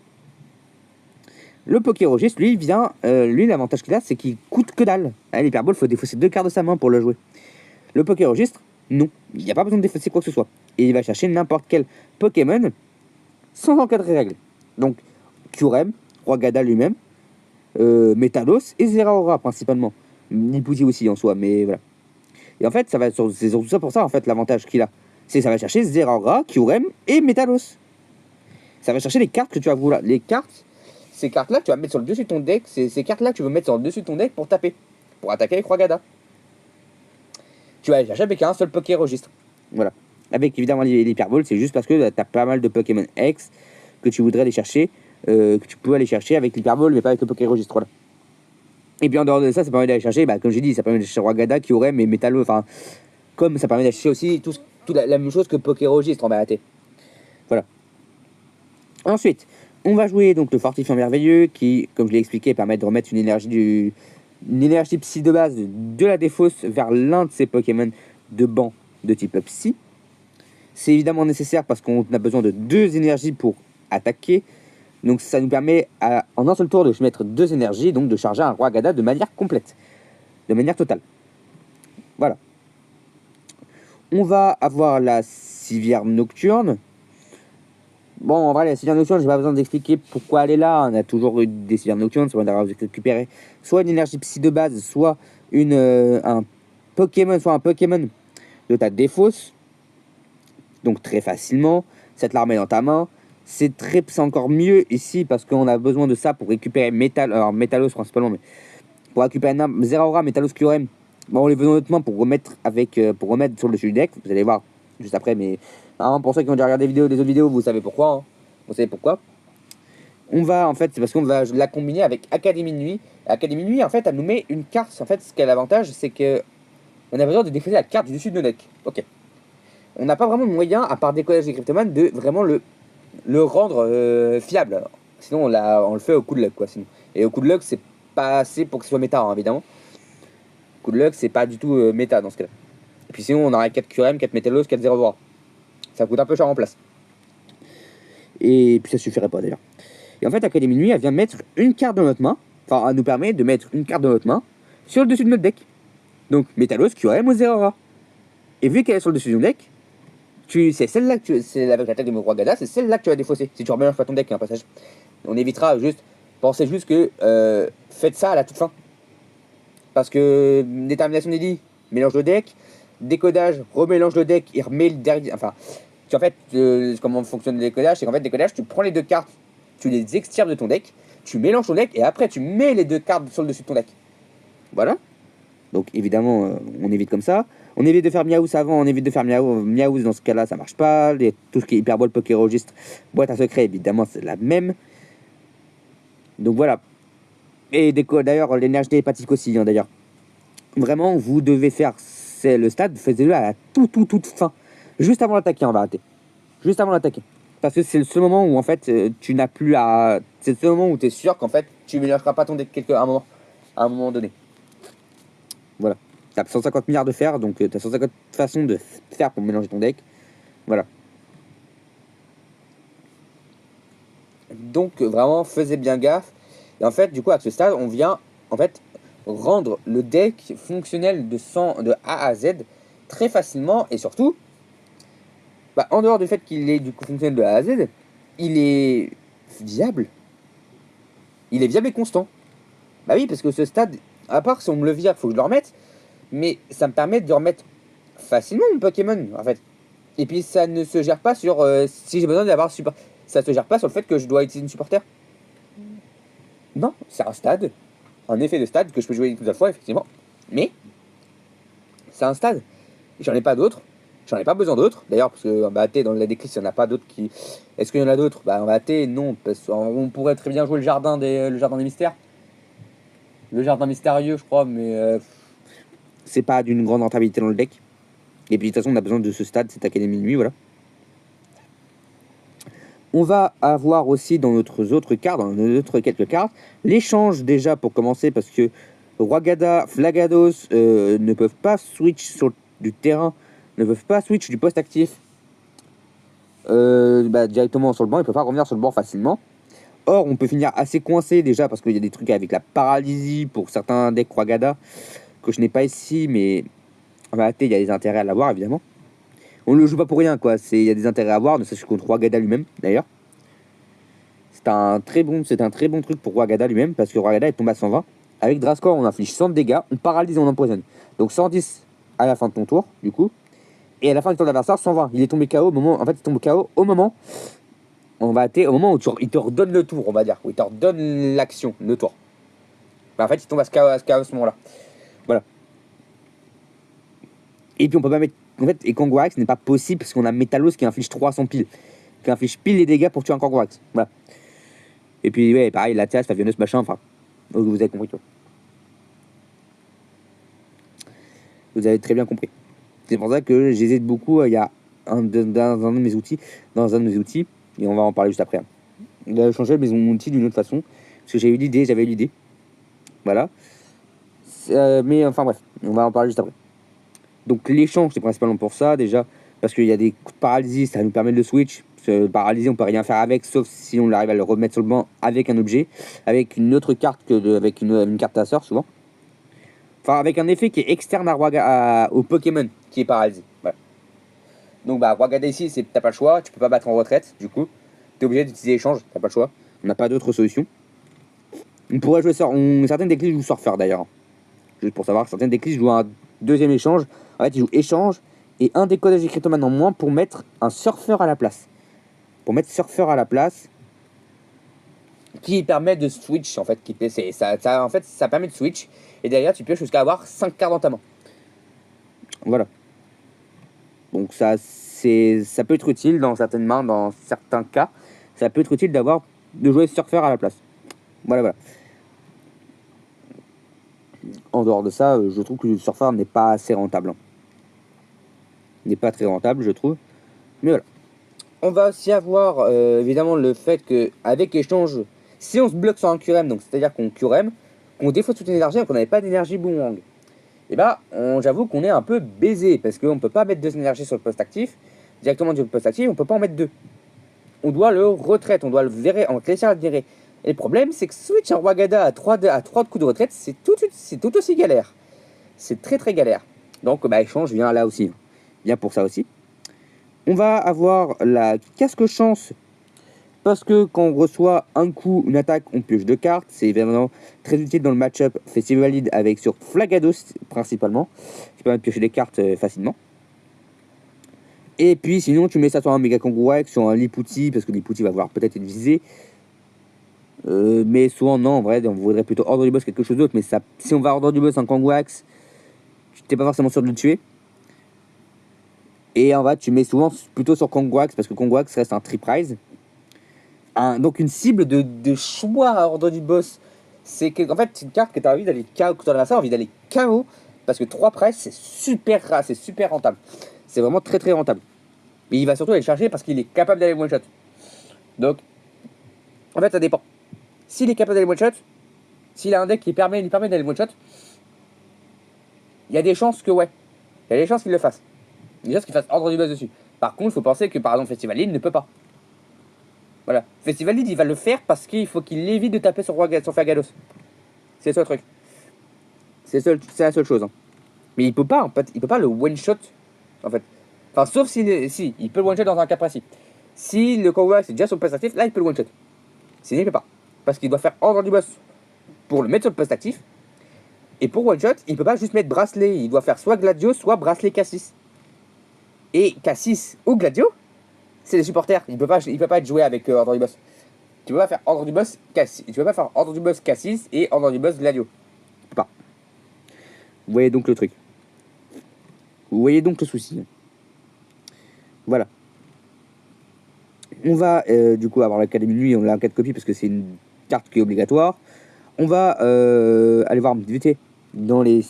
Le Pokéregistre, lui, vient. Lui, l'avantage qu'il a, c'est qu'il coûte que dalle. L'Hyperball, il faut défausser 2 cartes de sa main pour le jouer. Le Pokéregistre, non. Il n'y a pas besoin de défausser quoi que ce soit. Et il va chercher n'importe quel Pokémon sans encadrer règles. Donc, Kyurem, Rwagada lui-même, Metalos et Zeraora principalement. Nipuzi aussi en soi, mais voilà. Et en fait, c'est surtout ça pour ça, en fait, l'avantage qu'il a. C'est que ça va chercher Zeraora, Kyurem et Metalos. Ça va chercher les cartes que tu vas vouloir. Les cartes, ces cartes-là, tu vas mettre sur le dessus de ton deck. Ces cartes-là, tu veux mettre sur le dessus de ton deck pour taper. Pour attaquer avec Rwagada. Tu vas aller chercher avec un seul Poké-registre. Voilà. Avec évidemment l'Hyperball, c'est juste parce que tu as pas mal de Pokémon X que tu voudrais aller chercher, que tu peux aller chercher avec l'Hyperball, mais pas avec le Poké-registre. Voilà. Et puis en dehors de ça permet d'aller chercher, comme j'ai dit, ça permet d'aller chercher Rwagada, Kyurem et Métallo, enfin, comme ça permet d'aller chercher aussi tout la même chose que Poké-registre en vérité. Voilà. Ensuite, on va jouer donc le Fortifiant Merveilleux qui, comme je l'ai expliqué, permet de remettre une énergie psy de base de la défausse vers l'un de ces Pokémon de banc de type psy. C'est évidemment nécessaire parce qu'on a besoin de 2 énergies pour attaquer. Donc ça nous permet en un seul tour de mettre 2 énergies, donc de charger un Rwagada de manière complète, de manière totale. Voilà. On va avoir la Civière Nocturne. Bon, en vrai, la Civière Nocturne, j'ai pas besoin d'expliquer pourquoi elle est là. On a toujours eu des Civières Nocturnes, ça va d'avoir récupérer soit une énergie psy de base, soit un Pokémon, de ta défausse. Donc très facilement, cette larme est dans ta main. C'est encore mieux ici parce qu'on a besoin de ça pour récupérer Métalos principalement, mais pour récupérer Zeraora, Métalos, Kyurem. Bon, on les veut honnêtement pour remettre sur le dessus du deck. Vous allez voir juste après, mais pour ceux qui ont déjà regardé des autres vidéos, vous savez pourquoi. Hein. Vous savez pourquoi. C'est parce qu'on va la combiner avec Académie de Nuit. Académie de Nuit, en fait, elle nous met une carte. En fait, ce qui a l'avantage, c'est que on a besoin de défausser la carte du dessus de nos decks. Ok. On n'a pas vraiment de moyen, à part décollage des Cryptoman, de vraiment le rendre fiable. Sinon, on le fait au coup de luck, quoi. Sinon. Et au coup de luck, c'est pas assez pour que ce soit méta, hein, évidemment. Coup de luck, c'est pas du tout méta dans ce cas-là. Et puis sinon, on aurait 4 QRM, 4 Métalos, 4 Zeraora. Ça coûte un peu cher en place. Et puis ça suffirait pas d'ailleurs. Et en fait, Académie Nuit, elle vient mettre une carte dans notre main. Enfin, elle nous permet de mettre une carte dans notre main sur le dessus de notre deck. Donc, Métalos, QRM ou Zeraora. Et vu qu'elle est sur le dessus de notre deck, c'est celle-là que c'est avec l'attaque de mon Rwagada, c'est celle-là que tu vas défausser. Si tu remélanges pas ton deck, un passage. On évitera juste. Pensez juste que faites ça à la toute fin. Parce que détermination d'édit, mélange de deck, décodage, remélange le deck et remet le dernier. Enfin, en fait, comment fonctionne le décodage, c'est qu'en fait, décodage, tu prends les 2 cartes, tu les extirpes de ton deck, tu mélanges ton deck et après tu mets les 2 cartes sur le dessus de ton deck. Voilà. Donc évidemment, on évite comme ça. On évite de faire Miaus avant, on évite de faire Miaus dans ce cas-là, ça marche pas. Tout ce qui est Hyperball, Pokéregistre, boîte à secret, évidemment, c'est la même. Donc voilà. Et d'ailleurs, l'énergie télépathique aussi, hein, d'ailleurs. Vraiment, vous devez faire le stade, faites-le à la toute fin. Juste avant d'attaquer, en vérité. Juste avant d'attaquer. Parce que c'est le seul moment où, en fait, tu n'as plus à... C'est le seul moment où tu es sûr qu'en fait, tu ne mélangeras pas ton deck à un moment donné. Voilà. Tu as 150 milliards de faire, donc tu as 150 façons de faire pour mélanger ton deck. Voilà. Donc, vraiment, faisez bien gaffe. Et en fait, du coup, à ce stade, on vient, en fait, rendre le deck fonctionnel de A à Z très facilement. Et surtout, en dehors du fait qu'il est du coup fonctionnel de A à Z, il est viable. Il est viable et constant. Bah oui, parce que ce stade, à part si on me le vire, il faut que je le remette. Mais ça me permet de remettre facilement mon Pokémon, en fait. Et puis ça ne se gère pas sur si j'ai besoin d'avoir support. Ça se gère pas sur le fait que je dois utiliser une supporter. Non, c'est un stade. Un effet de stade que je peux jouer plusieurs fois, effectivement. Mais c'est un stade. J'en ai pas d'autres. J'en ai pas besoin d'autres. D'ailleurs, parce que dans la déclisse, il n'y en a pas d'autres qui. Est-ce qu'il y en a d'autres? En non. Parce qu'on pourrait très bien jouer le jardin des mystères. Le jardin mystérieux, je crois, mais c'est pas d'une grande rentabilité dans le deck. Et puis de toute façon, on a besoin de ce stade, cette académie de nuit, voilà. On va avoir aussi dans notre autres cartes, dans nos autres quelques cartes, l'échange déjà pour commencer, parce que Rwagada, Flagados ne peuvent pas switch sur du terrain, ne peuvent pas switch du poste actif directement sur le banc, ils peuvent pas revenir sur le banc facilement. Or, on peut finir assez coincé déjà parce qu'il y a des trucs avec la paralysie pour certains decks Rwagada que je n'ai pas ici, mais en réalité, il y a des intérêts à l'avoir évidemment. On ne le joue pas pour rien, quoi. Il y a des intérêts à avoir, ne serait-ce que contre Rwagada lui-même d'ailleurs. C'est un très bon truc pour Rwagada lui-même parce que Rwagada est tombé à 120. Avec Drascore, on inflige 100 de dégâts, on paralyse et on empoisonne. Donc 110 à la fin de ton tour, du coup. Et à la fin du tour de l'adversaire, 120. Il est tombé KO au moment. En fait, il tombe KO au moment. On va au moment où il te redonne le tour, on va dire. Où il te redonne l'action, le tour. En fait, il tombe à ce KO à ce moment-là. Voilà. Et puis on peut pas mettre. En fait, et Kangorax n'est pas possible parce qu'on a Metalos qui inflige 300 piles. Qui inflige pile les dégâts pour tuer un Kangorax. Voilà. Et puis, ouais, pareil, Latias, Favionus, machin, enfin. Vous avez compris, quoi. Vous avez très bien compris. C'est pour ça que j'hésite beaucoup. Il y a un de mes outils, et on va en parler juste après. Il a changé mon outil d'une autre façon, parce que j'avais eu l'idée. Voilà. Mais enfin bref, on va en parler juste après. Donc l'échange, c'est principalement pour ça, déjà, parce qu'il y a des coups de paralysie, ça nous permet de le switch. Paralysé, on peut rien faire avec, sauf si on arrive à le remettre sur le banc avec un objet, avec une autre carte avec une carte à sort, souvent. Enfin, avec un effet qui est externe au Pokémon qui est paralysé. Voilà. Donc, Rwagada ici, t'as pas le choix, tu peux pas battre en retraite, du coup. T'es obligé d'utiliser l'échange, t'as pas le choix. On n'a pas d'autre solution. On pourrait jouer certaines déclises jouent Surfer d'ailleurs. Juste pour savoir, certaines déclises jouent un deuxième échange. En fait, ils jouent échange et un décodage écritoman en moins pour mettre un Surfer à la place. Pour mettre Surfer à la place, qui permet de switch en fait. En fait, ça permet de switch. Et derrière, tu peux jusqu'à avoir 5 cartes dans ta main. Voilà. Donc ça peut être utile dans certaines mains, dans certains cas. Ça peut être utile de jouer Surfer à la place. Voilà. En dehors de ça, je trouve que le Surfer n'est pas assez rentable. N'est pas très rentable, je trouve. Mais voilà. On va aussi avoir évidemment le fait qu'avec échange, si on se bloque sur un QRM, donc c'est-à-dire qu'on QRM, qu'on défaut toute une énergie et qu'on n'avait pas d'énergie boomerang, et j'avoue qu'on est un peu baisé parce qu'on ne peut pas mettre 2 énergies sur le poste actif. Directement du poste actif, on ne peut pas en mettre 2. On doit le retraite, on doit le virer, on va réussir à le virer. Et le problème, c'est que switch un Rwagada à 3 de coups de retraite, c'est tout aussi galère. C'est très très galère. Donc, échange vient là aussi. Bien pour ça aussi. On va avoir la casque chance. Parce que quand on reçoit un coup, une attaque, on pioche 2 cartes. C'est vraiment très utile dans le match-up Festivalide avec sur Flagados principalement. Qui permet de piocher des cartes facilement. Et puis sinon, tu mets ça sur un Mega Kangourek, sur un Lipouti, parce que Lipouti va avoir peut-être être visé. Mais souvent, non, en vrai, on voudrait plutôt Ordre du Boss quelque chose d'autre. Mais ça, si on va Ordre du Boss en Kangourax, tu n'es pas forcément sûr de le tuer. Et en vrai, tu mets souvent plutôt sur Kangourax, parce que Kangourax reste un Triprise. Donc une cible de choix à Ordre du Boss. C'est que, en fait, c'est une carte que tu as envie d'aller KO, que tu as envie d'aller KO, parce que 3 presse, c'est super rare, c'est super rentable. C'est vraiment très très rentable. Mais il va surtout aller chercher parce qu'il est capable d'aller one-shot. Donc, en fait, ça dépend. S'il est capable d'aller one-shot, s'il a un deck qui lui permet d'aller one-shot, il y a des chances que, ouais, il y a des chances qu'il le fasse. Il y a des chances qu'il fasse Ordre du Boss dessus. Par contre, il faut penser que, par exemple, Festival Lead ne peut pas. Voilà. Festival Lead, il va le faire parce qu'il faut qu'il évite de taper sur Flagados. C'est ça le truc. C'est la seule chose. Hein. Mais il peut pas, en fait, il peut pas le one-shot, en fait. Enfin, sauf si il peut le one-shot dans un cas précis. Si le combat c'est déjà sur le poste actif, là il peut le one-shot. Sinon il peut pas. Parce qu'il doit faire Ordre du Boss pour le mettre sur le poste actif. Et pour one-shot, il peut pas juste mettre bracelet. Il doit faire soit Gladio, soit bracelet Cassis. Et Cassis ou Gladio, c'est les supporters. Il peut pas être joué avec Ordre du Boss. Tu peux pas faire Ordre du Boss Cassis. Tu peux pas faire Ordre du Boss Cassis et Ordre du Boss Gladio. Tu peux pas. Vous voyez donc le truc. Vous voyez donc le souci. Voilà. On va du coup avoir l'Académie de Nuit, on l'a en 4 copies parce que c'est une carte qui est obligatoire. on va aller voir vite fait dans les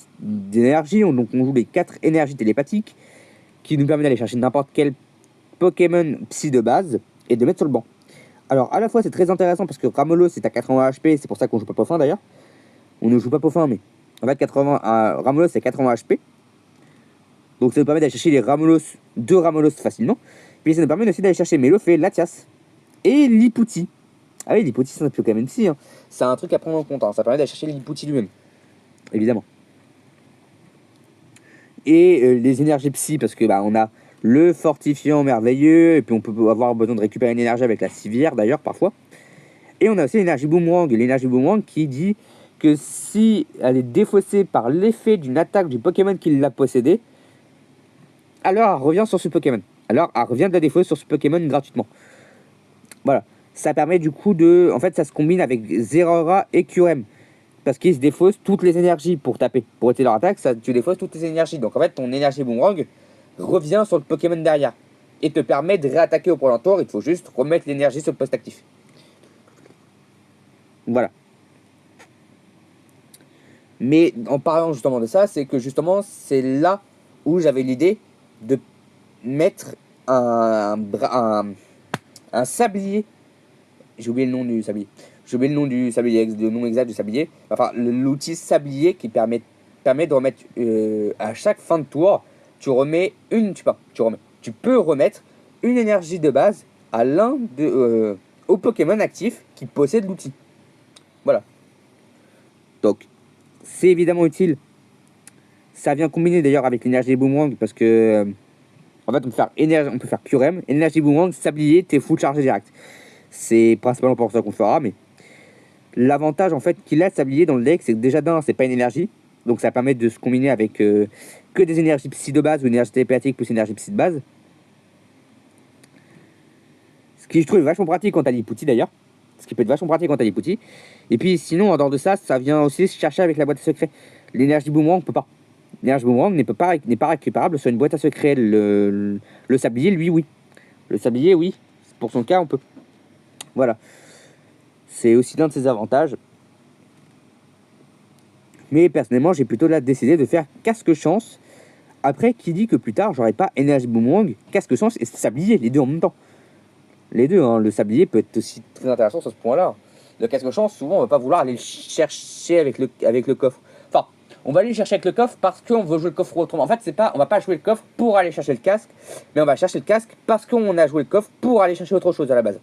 énergies. Donc on joue les 4 énergies télépathiques qui nous permettent d'aller chercher n'importe quel Pokémon Psy de base et de mettre sur le banc. Alors à la fois c'est très intéressant parce que Ramolos est à 80 HP, c'est pour ça qu'on joue pas Peaufin d'ailleurs. On ne joue pas Peaufin, mais en fait 80, Ramolos c'est 80 HP. Donc ça nous permet d'aller chercher les Ramolos, 2 Ramolos facilement. Puis ça nous permet aussi d'aller chercher Melofée, Latias et Lipouti. Ah oui, Lipouti c'est un Pokémon Psy, hein. C'est un truc à prendre en compte, hein. Ça permet d'aller chercher Lipouti lui-même, évidemment. Et les énergies Psy, parce que on a le fortifiant merveilleux, et puis on peut avoir besoin de récupérer une énergie avec la civière d'ailleurs parfois. Et on a aussi l'énergie boomerang, qui dit que si elle est défaussée par l'effet d'une attaque du Pokémon qui l'a possédée, alors elle revient sur ce Pokémon. Alors elle revient de la défausser sur ce Pokémon gratuitement. Voilà. Ça permet du coup de... En fait ça se combine avec Zeraora et Kyurem. Parce qu'ils se défaussent toutes les énergies pour taper. Pour éviter leur attaque, tu défausses toutes les énergies. Donc en fait ton énergie boomerang revient sur le Pokémon derrière. Et te permet de réattaquer au point d'entour. Il faut juste remettre l'énergie sur le poste actif. Voilà. Mais en parlant justement de ça, c'est que justement c'est là où j'avais l'idée de mettre un sablier. J'ai oublié le nom du sablier. J'ai oublié le nom du sablier, le nom exact du sablier. Enfin, l'outil sablier qui permet de remettre à chaque fin de tour, tu peux remettre une énergie de base à au Pokémon actif qui possède l'outil. Voilà. Donc, c'est évidemment utile. Ça vient combiner d'ailleurs avec l'énergie boomerang parce que en fait on peut faire Kyurem, énergie boomerang, sablier, t'es full chargé direct. C'est principalement pour ça qu'on fera, mais l'avantage en fait qu'il a de sablier dans le deck, c'est que déjà d'un, c'est pas une énergie, donc ça permet de se combiner avec que des énergies psy de base ou une énergie télépathique plus énergie psy de base. Ce qui je trouve vachement pratique quand t'as Lipouti d'ailleurs. Ce qui peut être vachement pratique quand t'as Lipouti. Et puis sinon, en dehors de ça, ça vient aussi se chercher avec la boîte à secret. L'énergie boomerang, on peut pas. L'énergie boomerang n'est pas récupérable sur une boîte à secret. Le sablier, lui, oui. Le sablier, oui. Pour son cas, on peut. Voilà. C'est aussi l'un de ses avantages. Mais personnellement, j'ai plutôt là décidé de faire casque chance. Après, qui dit que plus tard, j'aurai pas énergie boomerang, casque chance et sablier, les deux en même temps. Les deux, hein. Le sablier peut être aussi très intéressant sur ce point-là. Le casque chance, souvent, on va pas vouloir aller le chercher avec le coffre. Enfin, on va aller le chercher avec le coffre parce qu'on veut jouer le coffre autrement. En fait, on va pas jouer le coffre pour aller chercher le casque, mais on va chercher le casque parce qu'on a joué le coffre pour aller chercher autre chose à la base.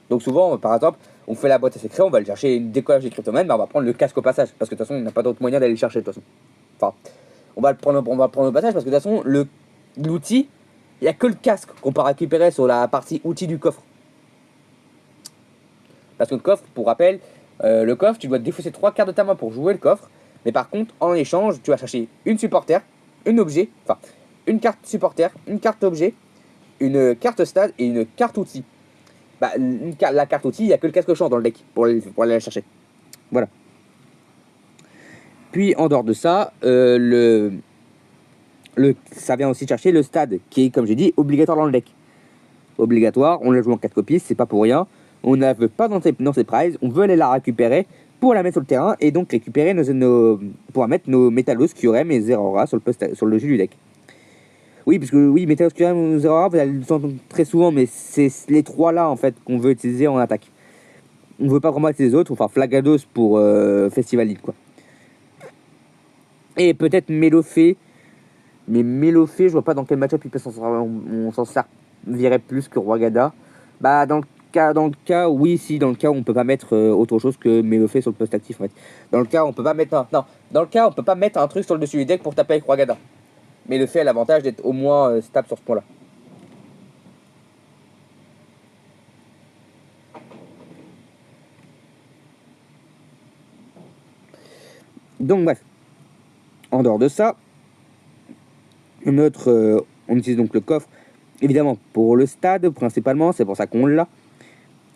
Donc souvent, par exemple, on fait la boîte à secret, on va aller chercher une décollage des cryptomènes, mais on va prendre le casque au passage, parce que de toute façon, on n'a pas d'autre moyen d'aller le chercher de toute façon. Enfin, on va le prendre au passage, parce que de toute façon, l'outil, il n'y a que le casque qu'on peut récupérer sur la partie outil du coffre. Parce que le coffre, pour rappel, le coffre, tu dois défausser 3 cartes de ta main pour jouer le coffre, mais par contre, en échange, tu vas chercher une supporter, une objet, enfin, une carte supporter, une carte objet, une carte stade et une carte outil. La carte outil, il n'y a que le casque chance dans le deck pour aller la chercher. Voilà. Puis en dehors de ça, ça vient aussi chercher le stade, qui est, comme j'ai dit, obligatoire dans le deck. Obligatoire, on l'a joué en 4 copies, c'est pas pour rien. On ne veut pas dans ses prizes, on veut aller la récupérer pour la mettre sur le terrain et donc récupérer pour mettre nos Métalos, Kyurem et Zeraora sur le jeu du deck. Oui, parce que Métalos, Kyurem ou Zeraora, vous allez le entendre très souvent, mais c'est les 3 là en fait qu'on veut utiliser en attaque. On veut pas vraiment utiliser les autres, enfin Flagados pour Festival League quoi. Et peut-être Melofée, mais Melofée, je vois pas dans quel match-up on s'en servirait plus que Roigada. Dans le cas, oui, si, dans le cas où on peut pas mettre autre chose que Melofée sur le poste actif en fait. Dans le cas, on peut pas mettre un truc sur le dessus du deck pour taper avec Roigada. Melofée a l'avantage d'être au moins stable sur ce point-là. Donc bref, en dehors de ça, on utilise donc le coffre, évidemment pour le stade principalement, c'est pour ça qu'on l'a.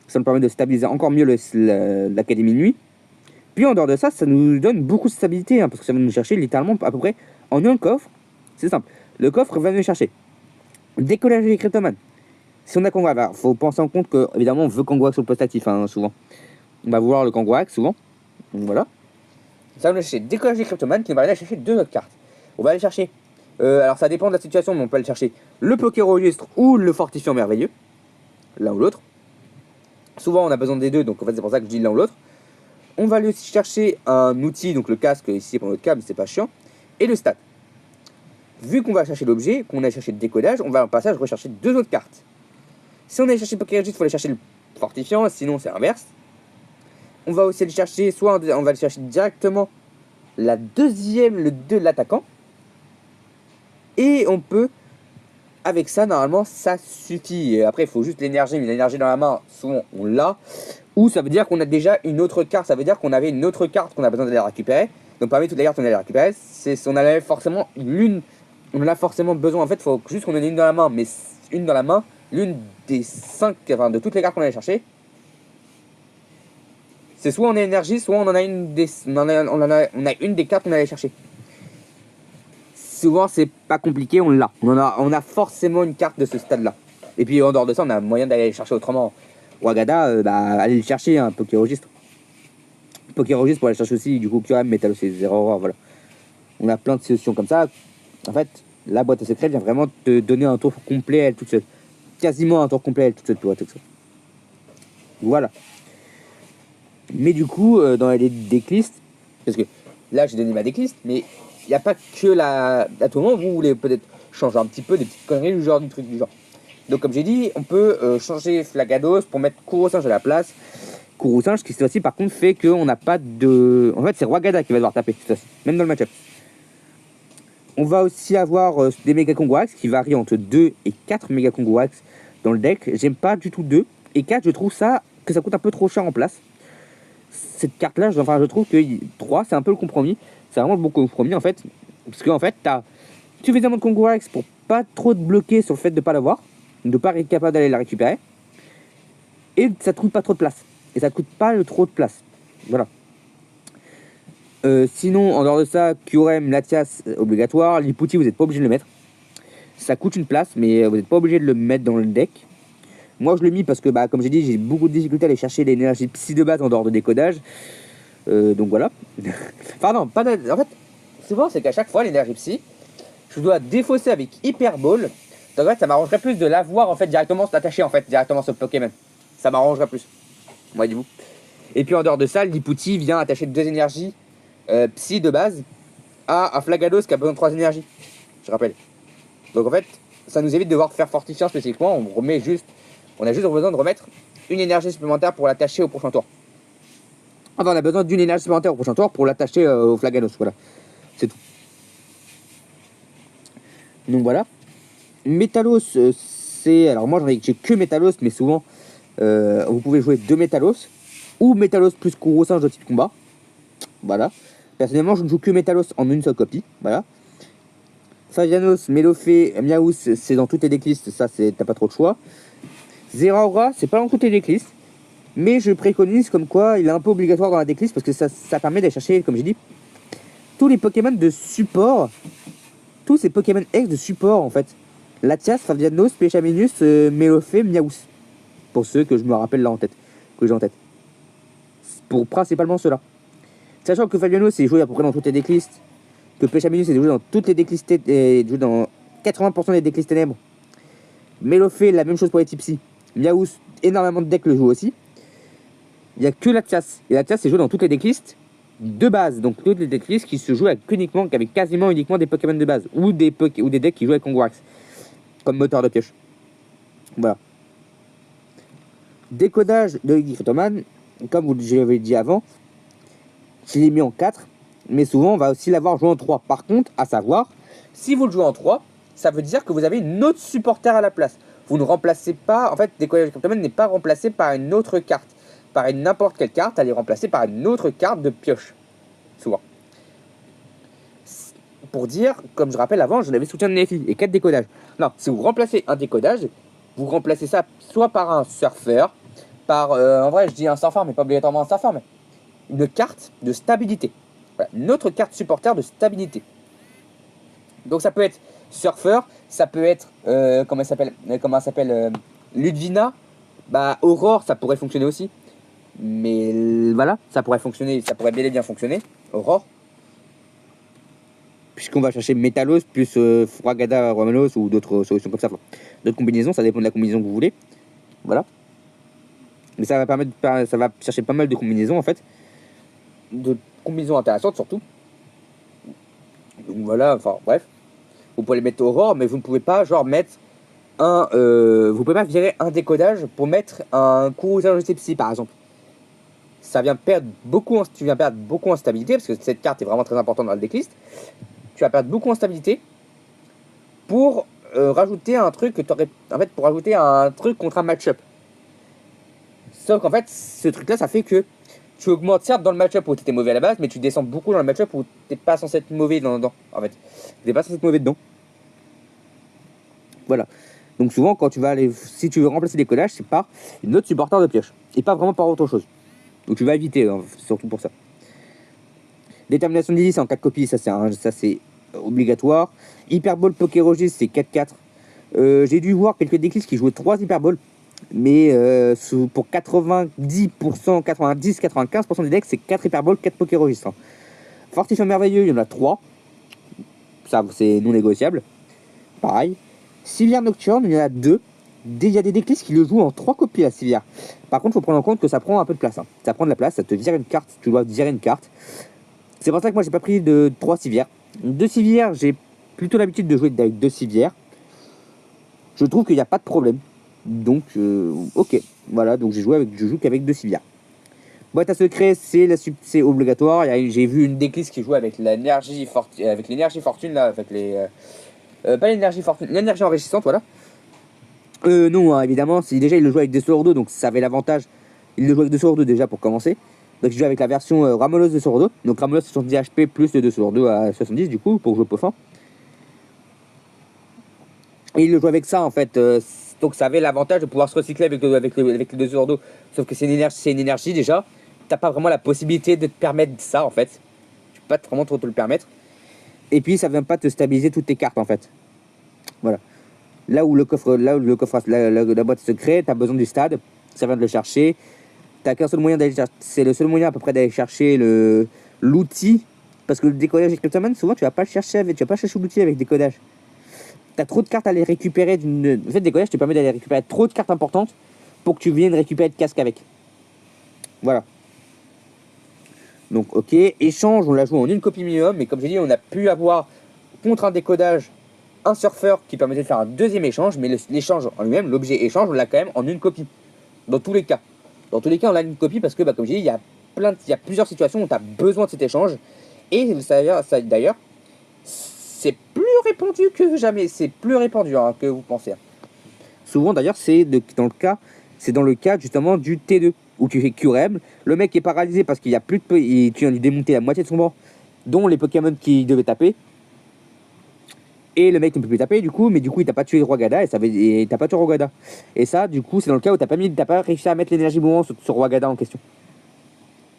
Ça nous permet de stabiliser encore mieux l'Académie Nuit. Puis en dehors de ça, ça nous donne beaucoup de stabilité, parce que ça va nous chercher littéralement à peu près en un coffre. C'est simple, le coffre va nous chercher décollage des cryptomanes. Si on a Kangourak, il faut penser en compte que évidemment on veut Kangourak sur le poste actif, souvent. On va vouloir le Kangourak souvent. Donc voilà. Ça va nous chercher décollage des Cryptoman qui va aller chercher 2 autres cartes. On va aller chercher. Alors ça dépend de la situation, mais on peut aller chercher le Poké-Registre ou le Fortifiant Merveilleux. L'un ou l'autre. Souvent on a besoin des deux, donc en fait c'est pour ça que je dis l'un ou l'autre. On va aller aussi chercher un outil, donc le casque ici pour notre câble, c'est pas chiant. Et le stat. Vu qu'on va chercher l'objet, qu'on a cherché le décodage, on va en passage rechercher 2 autres cartes. Si on a cherché le Poké-Registre, il faut aller chercher le Fortifiant, sinon c'est inverse. On va aussi aller chercher, soit on va aller chercher directement la deuxième, le 2 de l'attaquant. Et on peut, avec ça, normalement, ça suffit. Après, il faut juste l'énergie, mais l'énergie dans la main, souvent, on l'a. Ou ça veut dire qu'on a déjà une autre carte, ça veut dire qu'on avait une autre carte qu'on a besoin d'aller récupérer. Donc parmi toutes les cartes qu'on allait récupérer, on avait forcément l'une, on en a forcément besoin. En fait, il faut juste qu'on en ait une dans la main, mais une dans la main, l'une des 5, enfin de toutes les cartes qu'on allait chercher. C'est soit on a énergie, soit on en a une des, on a une des cartes qu'on allait chercher. Souvent c'est pas compliqué, on l'a. On a forcément une carte de ce stade-là. Et puis en dehors de ça, on a moyen d'aller chercher autrement. Wagada, allez le chercher, un Poké-Registre. Poké-Registre pour aller chercher aussi du coup Kyurem, Métallos et Zeraora, voilà. On a plein de solutions comme ça. En fait, la boîte à secret vient vraiment te donner un tour complet à elle toute seule. Quasiment un tour complet à elle toute seule pour être tout ça. Voilà. Mais du coup, dans les decklists, parce que là j'ai donné ma decklist, mais il n'y a pas que la. À tout moment, vous voulez peut-être changer un petit peu des petites conneries du genre, du truc du genre. Donc, comme j'ai dit, on peut changer Flagados pour mettre Kourousinge à la place. Kourousinge, qui cette fois-ci, par contre, fait qu'on n'a pas de. En fait, c'est Wagada qui va devoir taper cette fois-ci, même dans le match-up. On va aussi avoir des Mega Kongouax qui varient entre 2 et 4 Mega Kongouax dans le deck. J'aime pas du tout 2. Et 4, je trouve que ça coûte un peu trop cher en place. Cette carte-là, je trouve que 3, c'est un peu le compromis. C'est vraiment le bon compromis, en fait. Parce qu'en fait, tu as suffisamment de Kongouax pour pas trop te bloquer sur le fait de ne pas l'avoir, de ne pas être capable d'aller la récupérer. Et ça te coûte pas trop de place. Et ça te coûte pas trop de place. Voilà. Sinon, en dehors de ça, Kyurem, Latias, obligatoire. Lipouti, vous n'êtes pas obligé de le mettre. Ça coûte une place, mais vous n'êtes pas obligé de le mettre dans le deck. Moi, je l'ai mis parce que, comme j'ai dit, j'ai beaucoup de difficultés à aller chercher l'énergie psy de base en dehors de décodage. Donc voilà. Enfin, non, pas de... En fait, souvent, c'est qu'à chaque fois, l'énergie psy, je dois défausser avec Hyper Ball. Donc, en fait, ça m'arrangerait plus de l'avoir, en fait, directement s'attacher, en fait, directement sur le Pokémon. Ça m'arrangerait plus. Voyez-vous. Et puis, en dehors de ça, Lipouti vient attacher 2 énergies psy de base à un Flagados qui a besoin de 3 énergies. Je rappelle. Donc, en fait, ça nous évite de devoir faire fortifiant spécifiquement. On a juste besoin de remettre une énergie supplémentaire pour l'attacher au prochain tour. Enfin, on a besoin d'une énergie supplémentaire au prochain tour pour l'attacher au Flagados. Voilà. C'est tout. Donc voilà. Métallos, c'est... Alors moi, j'ai que Métallos, mais souvent, vous pouvez jouer 2 Métallos. Ou Métallos plus Kourousinge de type combat. Voilà. Personnellement, je ne joue que Métallos en une seule copie. Voilà. Favianos, Melofé, Miaous, c'est dans toutes les decklists. Ça, t'as pas trop de choix. Zeraora, c'est pas dans toutes les decklists. Mais je préconise comme quoi il est un peu obligatoire dans la decklist parce que ça permet d'aller chercher, comme j'ai dit, tous les Pokémon de support. Tous ces Pokémon X de support en fait. Latias, Favianos, Péchaminus, Melofé, Miaous. Pour ceux que je me rappelle là en tête. Que j'ai en tête. Pour principalement ceux-là. Sachant que Favianos est joué à peu près dans toutes les decklists. Que Péchaminus est joué dans toutes les decklists. Joué dans 80% des decklists ténèbres. Melofé, la même chose pour les Tipsy. Miaous, énormément de decks le jouent aussi. Il n'y a que Latias. Et Latias est joué dans toutes les decklists de base. Donc toutes les decklists qui se jouent avec quasiment uniquement des Pokémon de base. Ou des decks qui jouent avec Kongouax. Comme moteur de pioche. Voilà. Décodage de Gryptoman, comme je l'avais dit avant, je l'ai mis en 4. Mais souvent on va aussi l'avoir joué en 3. Par contre, à savoir, si vous le jouez en 3, ça veut dire que vous avez une autre supporter à la place. Vous ne remplacez pas... En fait, Décodage de Gryptoman n'est pas remplacé par une autre carte. Par n'importe quelle carte, elle est remplacée par une autre carte de pioche. Souvent. Pour dire, comme je rappelle avant, je l'avais soutien de Nefi et 4 décodages. Non, si vous remplacez un décodage, vous remplacez ça soit par un surfeur, en vrai je dis un surfeur, mais pas obligatoirement un surfeur, mais une carte de stabilité. Voilà, une autre carte supporter de stabilité. Donc ça peut être surfeur, ça peut être, comment elle s'appelle Ludvina, Aurore, ça pourrait fonctionner aussi. Mais voilà, ça pourrait fonctionner, ça pourrait bel et bien fonctionner. Aurore. Puisqu'on va chercher Métalos plus Fragada Romanos ou d'autres solutions comme ça. Enfin, d'autres combinaisons, ça dépend de la combinaison que vous voulez. Voilà. Mais ça va permettre, ça va chercher pas mal de combinaisons en fait. De combinaisons intéressantes surtout. Donc voilà, enfin bref. Vous pouvez les mettre Aurore, mais vous ne pouvez pas genre mettre un... vous pouvez pas virer un décodage pour mettre un courrousage de psy par exemple. Ça vient perdre beaucoup, tu viens perdre beaucoup en stabilité, parce que cette carte est vraiment très importante dans le decklist. Tu vas perdre beaucoup en stabilité pour rajouter un truc que tu aurais... En fait, pour rajouter un truc contre un match-up. Sauf qu'en fait, ce truc-là, ça fait que tu augmentes certes dans le match-up où tu étais mauvais à la base, mais tu descends beaucoup dans le match-up où tu n'es pas censé être mauvais dedans. En fait, tu n'es pas censé être mauvais dedans. Voilà. Donc souvent, quand tu vas aller... Si tu veux remplacer des collages, c'est par une autre supporter de pioche. Et pas vraiment par autre chose. Donc tu vas éviter, hein, surtout pour ça. Détermination d'Isis, c'est en 4 copies, ça c'est obligatoire. Hyperball Pokérogis, c'est 4-4. J'ai dû voir quelques déclics qui jouaient 3 Hyperball. Mais pour 90-95% des decks, c'est 4 Hyperball, 4 Pokérogis. Hein. Fortifiant merveilleux, il y en a 3. Ça, c'est non négociable. Pareil. Civière Nocturne, il y en a 2. Il y a des déclics qui le jouent en 3 copies à Civière. Par contre, il faut prendre en compte que ça prend un peu de place. Hein. Ça prend de la place, ça te vire une carte, tu dois virer une carte. C'est pour ça que moi, j'ai pas pris de 3 Civières. 2 Civières, j'ai plutôt l'habitude de jouer avec 2 Civières. Je trouve qu'il n'y a pas de problème. Donc, ok. Voilà, donc je joue qu'avec 2 Civières. Boîte à secret, c'est obligatoire. J'ai vu une déclisse qui joue avec l'énergie fortune, là, avec les... pas l'énergie fortune, l'énergie enrichissante, voilà. Non, hein, évidemment, déjà il le joue avec des Sordo, donc ça avait l'avantage. Il le joue avec 2 Sordo déjà pour commencer. Donc il joue avec la version Ramolos de Sordo. Donc Ramolos 70 HP plus les 2 Sordo à 70 du coup, pour jouer Peaufin. Et il le joue avec ça en fait. Donc ça avait l'avantage de pouvoir se recycler avec les 2 Sordo. Sauf que c'est une énergie déjà. T'as pas vraiment la possibilité de te permettre ça en fait. Tu peux pas vraiment trop te le permettre. Et puis ça vient pas te stabiliser toutes tes cartes en fait. Voilà. Là où le coffre, la boîte secrète, t'as besoin du stade. Ça vient de le chercher. T'as qu'un seul moyen d'aller chercher. C'est le seul moyen à peu près d'aller chercher l'outil. Parce que le décodage de Cryptoman, souvent tu vas pas le chercher avec. Tu vas pas chercher l'outil avec décodage. T'as trop de cartes à aller récupérer En fait, décodage te permet d'aller récupérer trop de cartes importantes pour que tu viennes récupérer de casque avec. Voilà. Donc ok, échange, on l'a joué en une copie minimum, mais comme j'ai dit, on a pu avoir contre un décodage un surfeur qui permettait de faire un deuxième échange, mais l'échange en lui-même, l'objet échange, on l'a quand même en une copie. Dans tous les cas. Dans tous les cas, on a une copie parce que, comme j'ai dit, il y a plusieurs situations où tu as besoin de cet échange. Et ça d'ailleurs, c'est plus répandu que jamais. C'est plus répandu hein, que vous pensez. Souvent d'ailleurs, c'est dans le cas justement du T2 où tu fais Curable. Le mec est paralysé parce qu'il y a plus de tu viens de lui démonter la moitié de son banc, dont les Pokémon qui devaient taper. Et le mec ne peut plus taper du coup, mais du coup il t'a pas tué le roi Gada et t'as pas tué le roi Gada. Et ça, du coup, c'est dans le cas où t'as pas réussi à mettre l'énergie boomerang sur le roi Gada en question.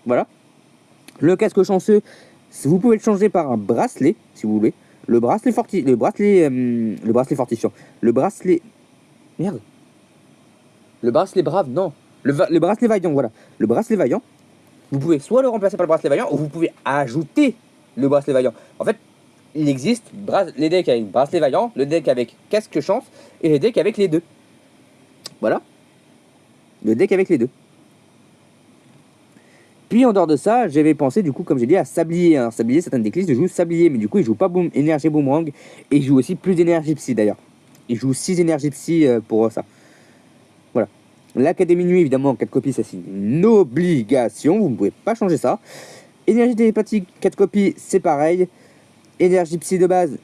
Voilà. Le casque chanceux, vous pouvez le changer par un bracelet, si vous voulez. Le bracelet fortifiant. Le bracelet. Merde. Le bracelet brave, non. Le bracelet vaillant, voilà. Le bracelet vaillant, vous pouvez soit le remplacer par le bracelet vaillant, ou vous pouvez ajouter le bracelet vaillant. En fait, il existe les decks avec bracelet vaillant, le deck avec casque chance, et les decks avec les deux. Voilà. Le deck avec les deux. Puis en dehors de ça, j'avais pensé du coup, comme j'ai dit, à Sablier. Alors, Sablier, certaines déclistes jouent Sablier, mais du coup, il joue pas énergie boomerang, et il joue aussi plus d'énergie psy d'ailleurs. Il joue 6 énergies psy pour ça. Voilà. L'Académie Nuit, évidemment, en 4 copies, ça c'est une obligation, vous ne pouvez pas changer ça. Énergie télépathique, 4 copies, c'est pareil. Énergie psy de base,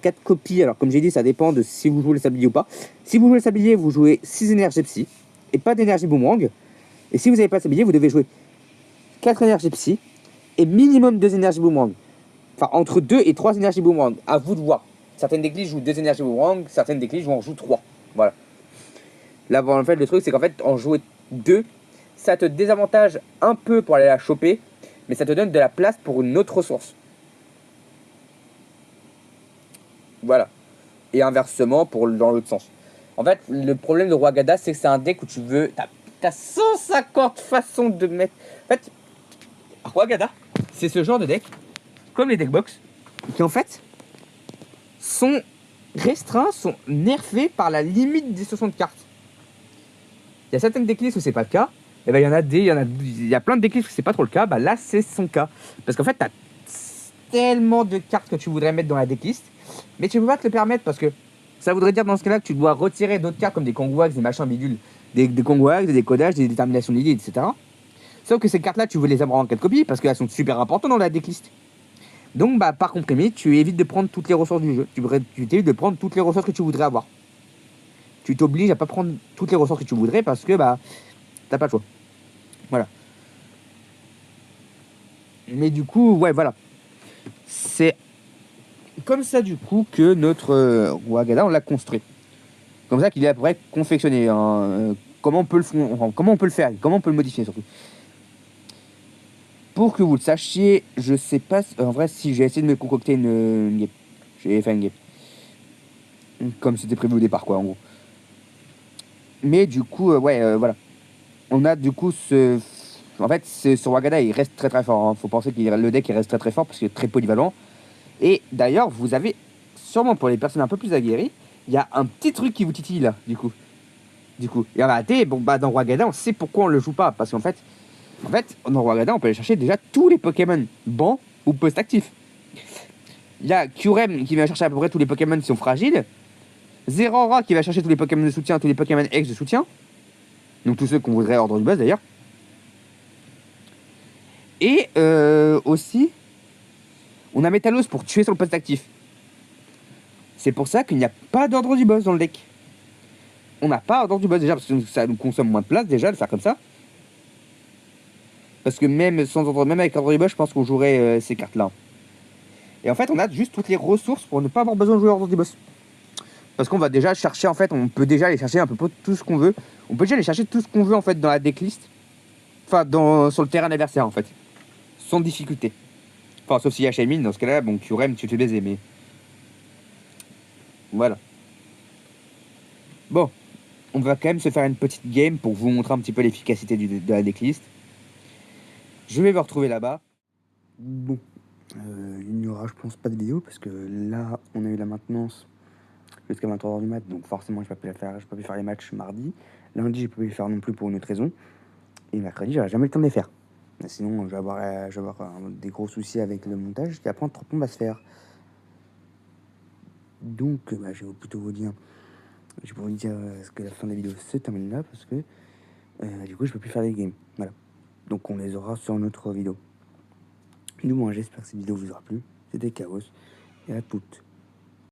4 copies. Alors, comme j'ai dit, ça dépend de si vous jouez le Sablier ou pas. Si vous jouez le Sablier, vous jouez 6 énergies psy, et pas d'énergie boomerang. Et si vous n'avez pas de Sablier, vous devez jouer 4 énergies psy et minimum 2 énergies boomerang. Enfin, entre 2 et 3 énergies boomerang. À vous de voir. Certaines déclises jouent 2 énergies boomerang, certaines déclises en jouent 3. Voilà. Là, en fait, le truc, c'est qu'en fait, en jouer 2, ça te désavantage un peu pour aller la choper, mais ça te donne de la place pour une autre ressource. Voilà. Et inversement, dans l'autre sens. En fait, le problème de Roi Gada, c'est que c'est un deck où tu veux... t'as 150 façons de mettre. En fait, Wagada, c'est ce genre de deck, comme les deckbox, qui en fait sont restreints, sont nerfés par la limite des 60 cartes. Il y a certaines decklists où c'est pas le cas. Et ben il y a plein de decklists où c'est pas trop le cas. Bah là c'est son cas. Parce qu'en fait t'as tellement de cartes que tu voudrais mettre dans la decklist, mais tu peux pas te le permettre parce que ça voudrait dire dans ce cas-là que tu dois retirer d'autres cartes comme des Kongwax, des machins bidules, des Kongwax, des décodages, des déterminations d'idées, etc. Sauf que ces cartes-là, tu veux les avoir en 4 copies parce qu'elles sont super importantes dans la decklist. Donc, bah, par comprimé, tu évites de prendre toutes les ressources du jeu. Tu évites de prendre toutes les ressources que tu voudrais avoir. Tu t'obliges à pas prendre toutes les ressources que tu voudrais parce que, bah, t'as pas le choix. Voilà. Mais du coup, ouais, voilà. C'est comme ça, du coup, que notre Wagada, on l'a construit. Comme ça qu'il est à peu près confectionné. Hein. Comment on peut le faire, comment on peut le modifier surtout. Pour que vous le sachiez, je sais pas en vrai si j'ai essayé de me concocter une game. J'ai fait une game. Comme c'était prévu au départ, quoi, en gros. Mais du coup, voilà. On a du coup ce. En fait, sur Wagada, il reste très très fort. Hein. Faut penser que le deck il reste très très fort parce qu'il est très polyvalent. Et d'ailleurs, vous avez sûrement pour les personnes un peu plus aguerries, il y a un petit truc qui vous titille là, du coup. Et en réalité, bon, bah, dans Wagada, on sait pourquoi on le joue pas. Parce qu'en fait, dans Wagada, on peut aller chercher déjà tous les Pokémon bans ou post-actifs. Il y a Kyurem qui va chercher à peu près tous les Pokémon qui sont fragiles. Zeraora qui va chercher tous les Pokémon de soutien, tous les Pokémon ex de soutien. Donc tous ceux qu'on voudrait ordre du boss d'ailleurs. Et aussi, on a Metalos pour tuer sur le post actif. C'est pour ça qu'il n'y a pas d'ordre du boss dans le deck. On n'a pas d'ordre du boss déjà parce que ça nous consomme moins de place déjà de faire comme ça. Parce que même sans ordre, même avec ordre du boss, je pense qu'on jouerait ces cartes-là. Et en fait, on a juste toutes les ressources pour ne pas avoir besoin de jouer ordre du boss. Parce qu'on va déjà chercher, en fait, on peut déjà aller chercher un peu tout ce qu'on veut. On peut déjà aller chercher tout ce qu'on veut, en fait, dans la decklist. Enfin, sur le terrain adversaire, en fait. Sans difficulté. Enfin, sauf s'il y a Shaymin, dans ce cas-là, bon, Kyurem, tu te baisais, mais... Voilà. Bon, on va quand même se faire une petite game pour vous montrer un petit peu l'efficacité de la decklist. Je vais vous retrouver là-bas. Bon, il n'y aura, je pense, pas de vidéo, parce que là, on a eu la maintenance jusqu'à 23h du mat, donc forcément, je n'ai pas pu faire les matchs mardi. Lundi, j'ai pas pu les faire non plus pour une autre raison. Et mercredi, j'aurai jamais le temps de les faire. Sinon, je vais avoir des gros soucis avec le montage qui après, trop va se faire. Donc, je vais plutôt vous dire, que la fin de la vidéo se termine là parce que du coup, je peux plus faire les games. Voilà. Donc, on les aura sur notre vidéo. Du moins, j'espère que cette vidéo vous aura plu. C'était Chaos et à toutes.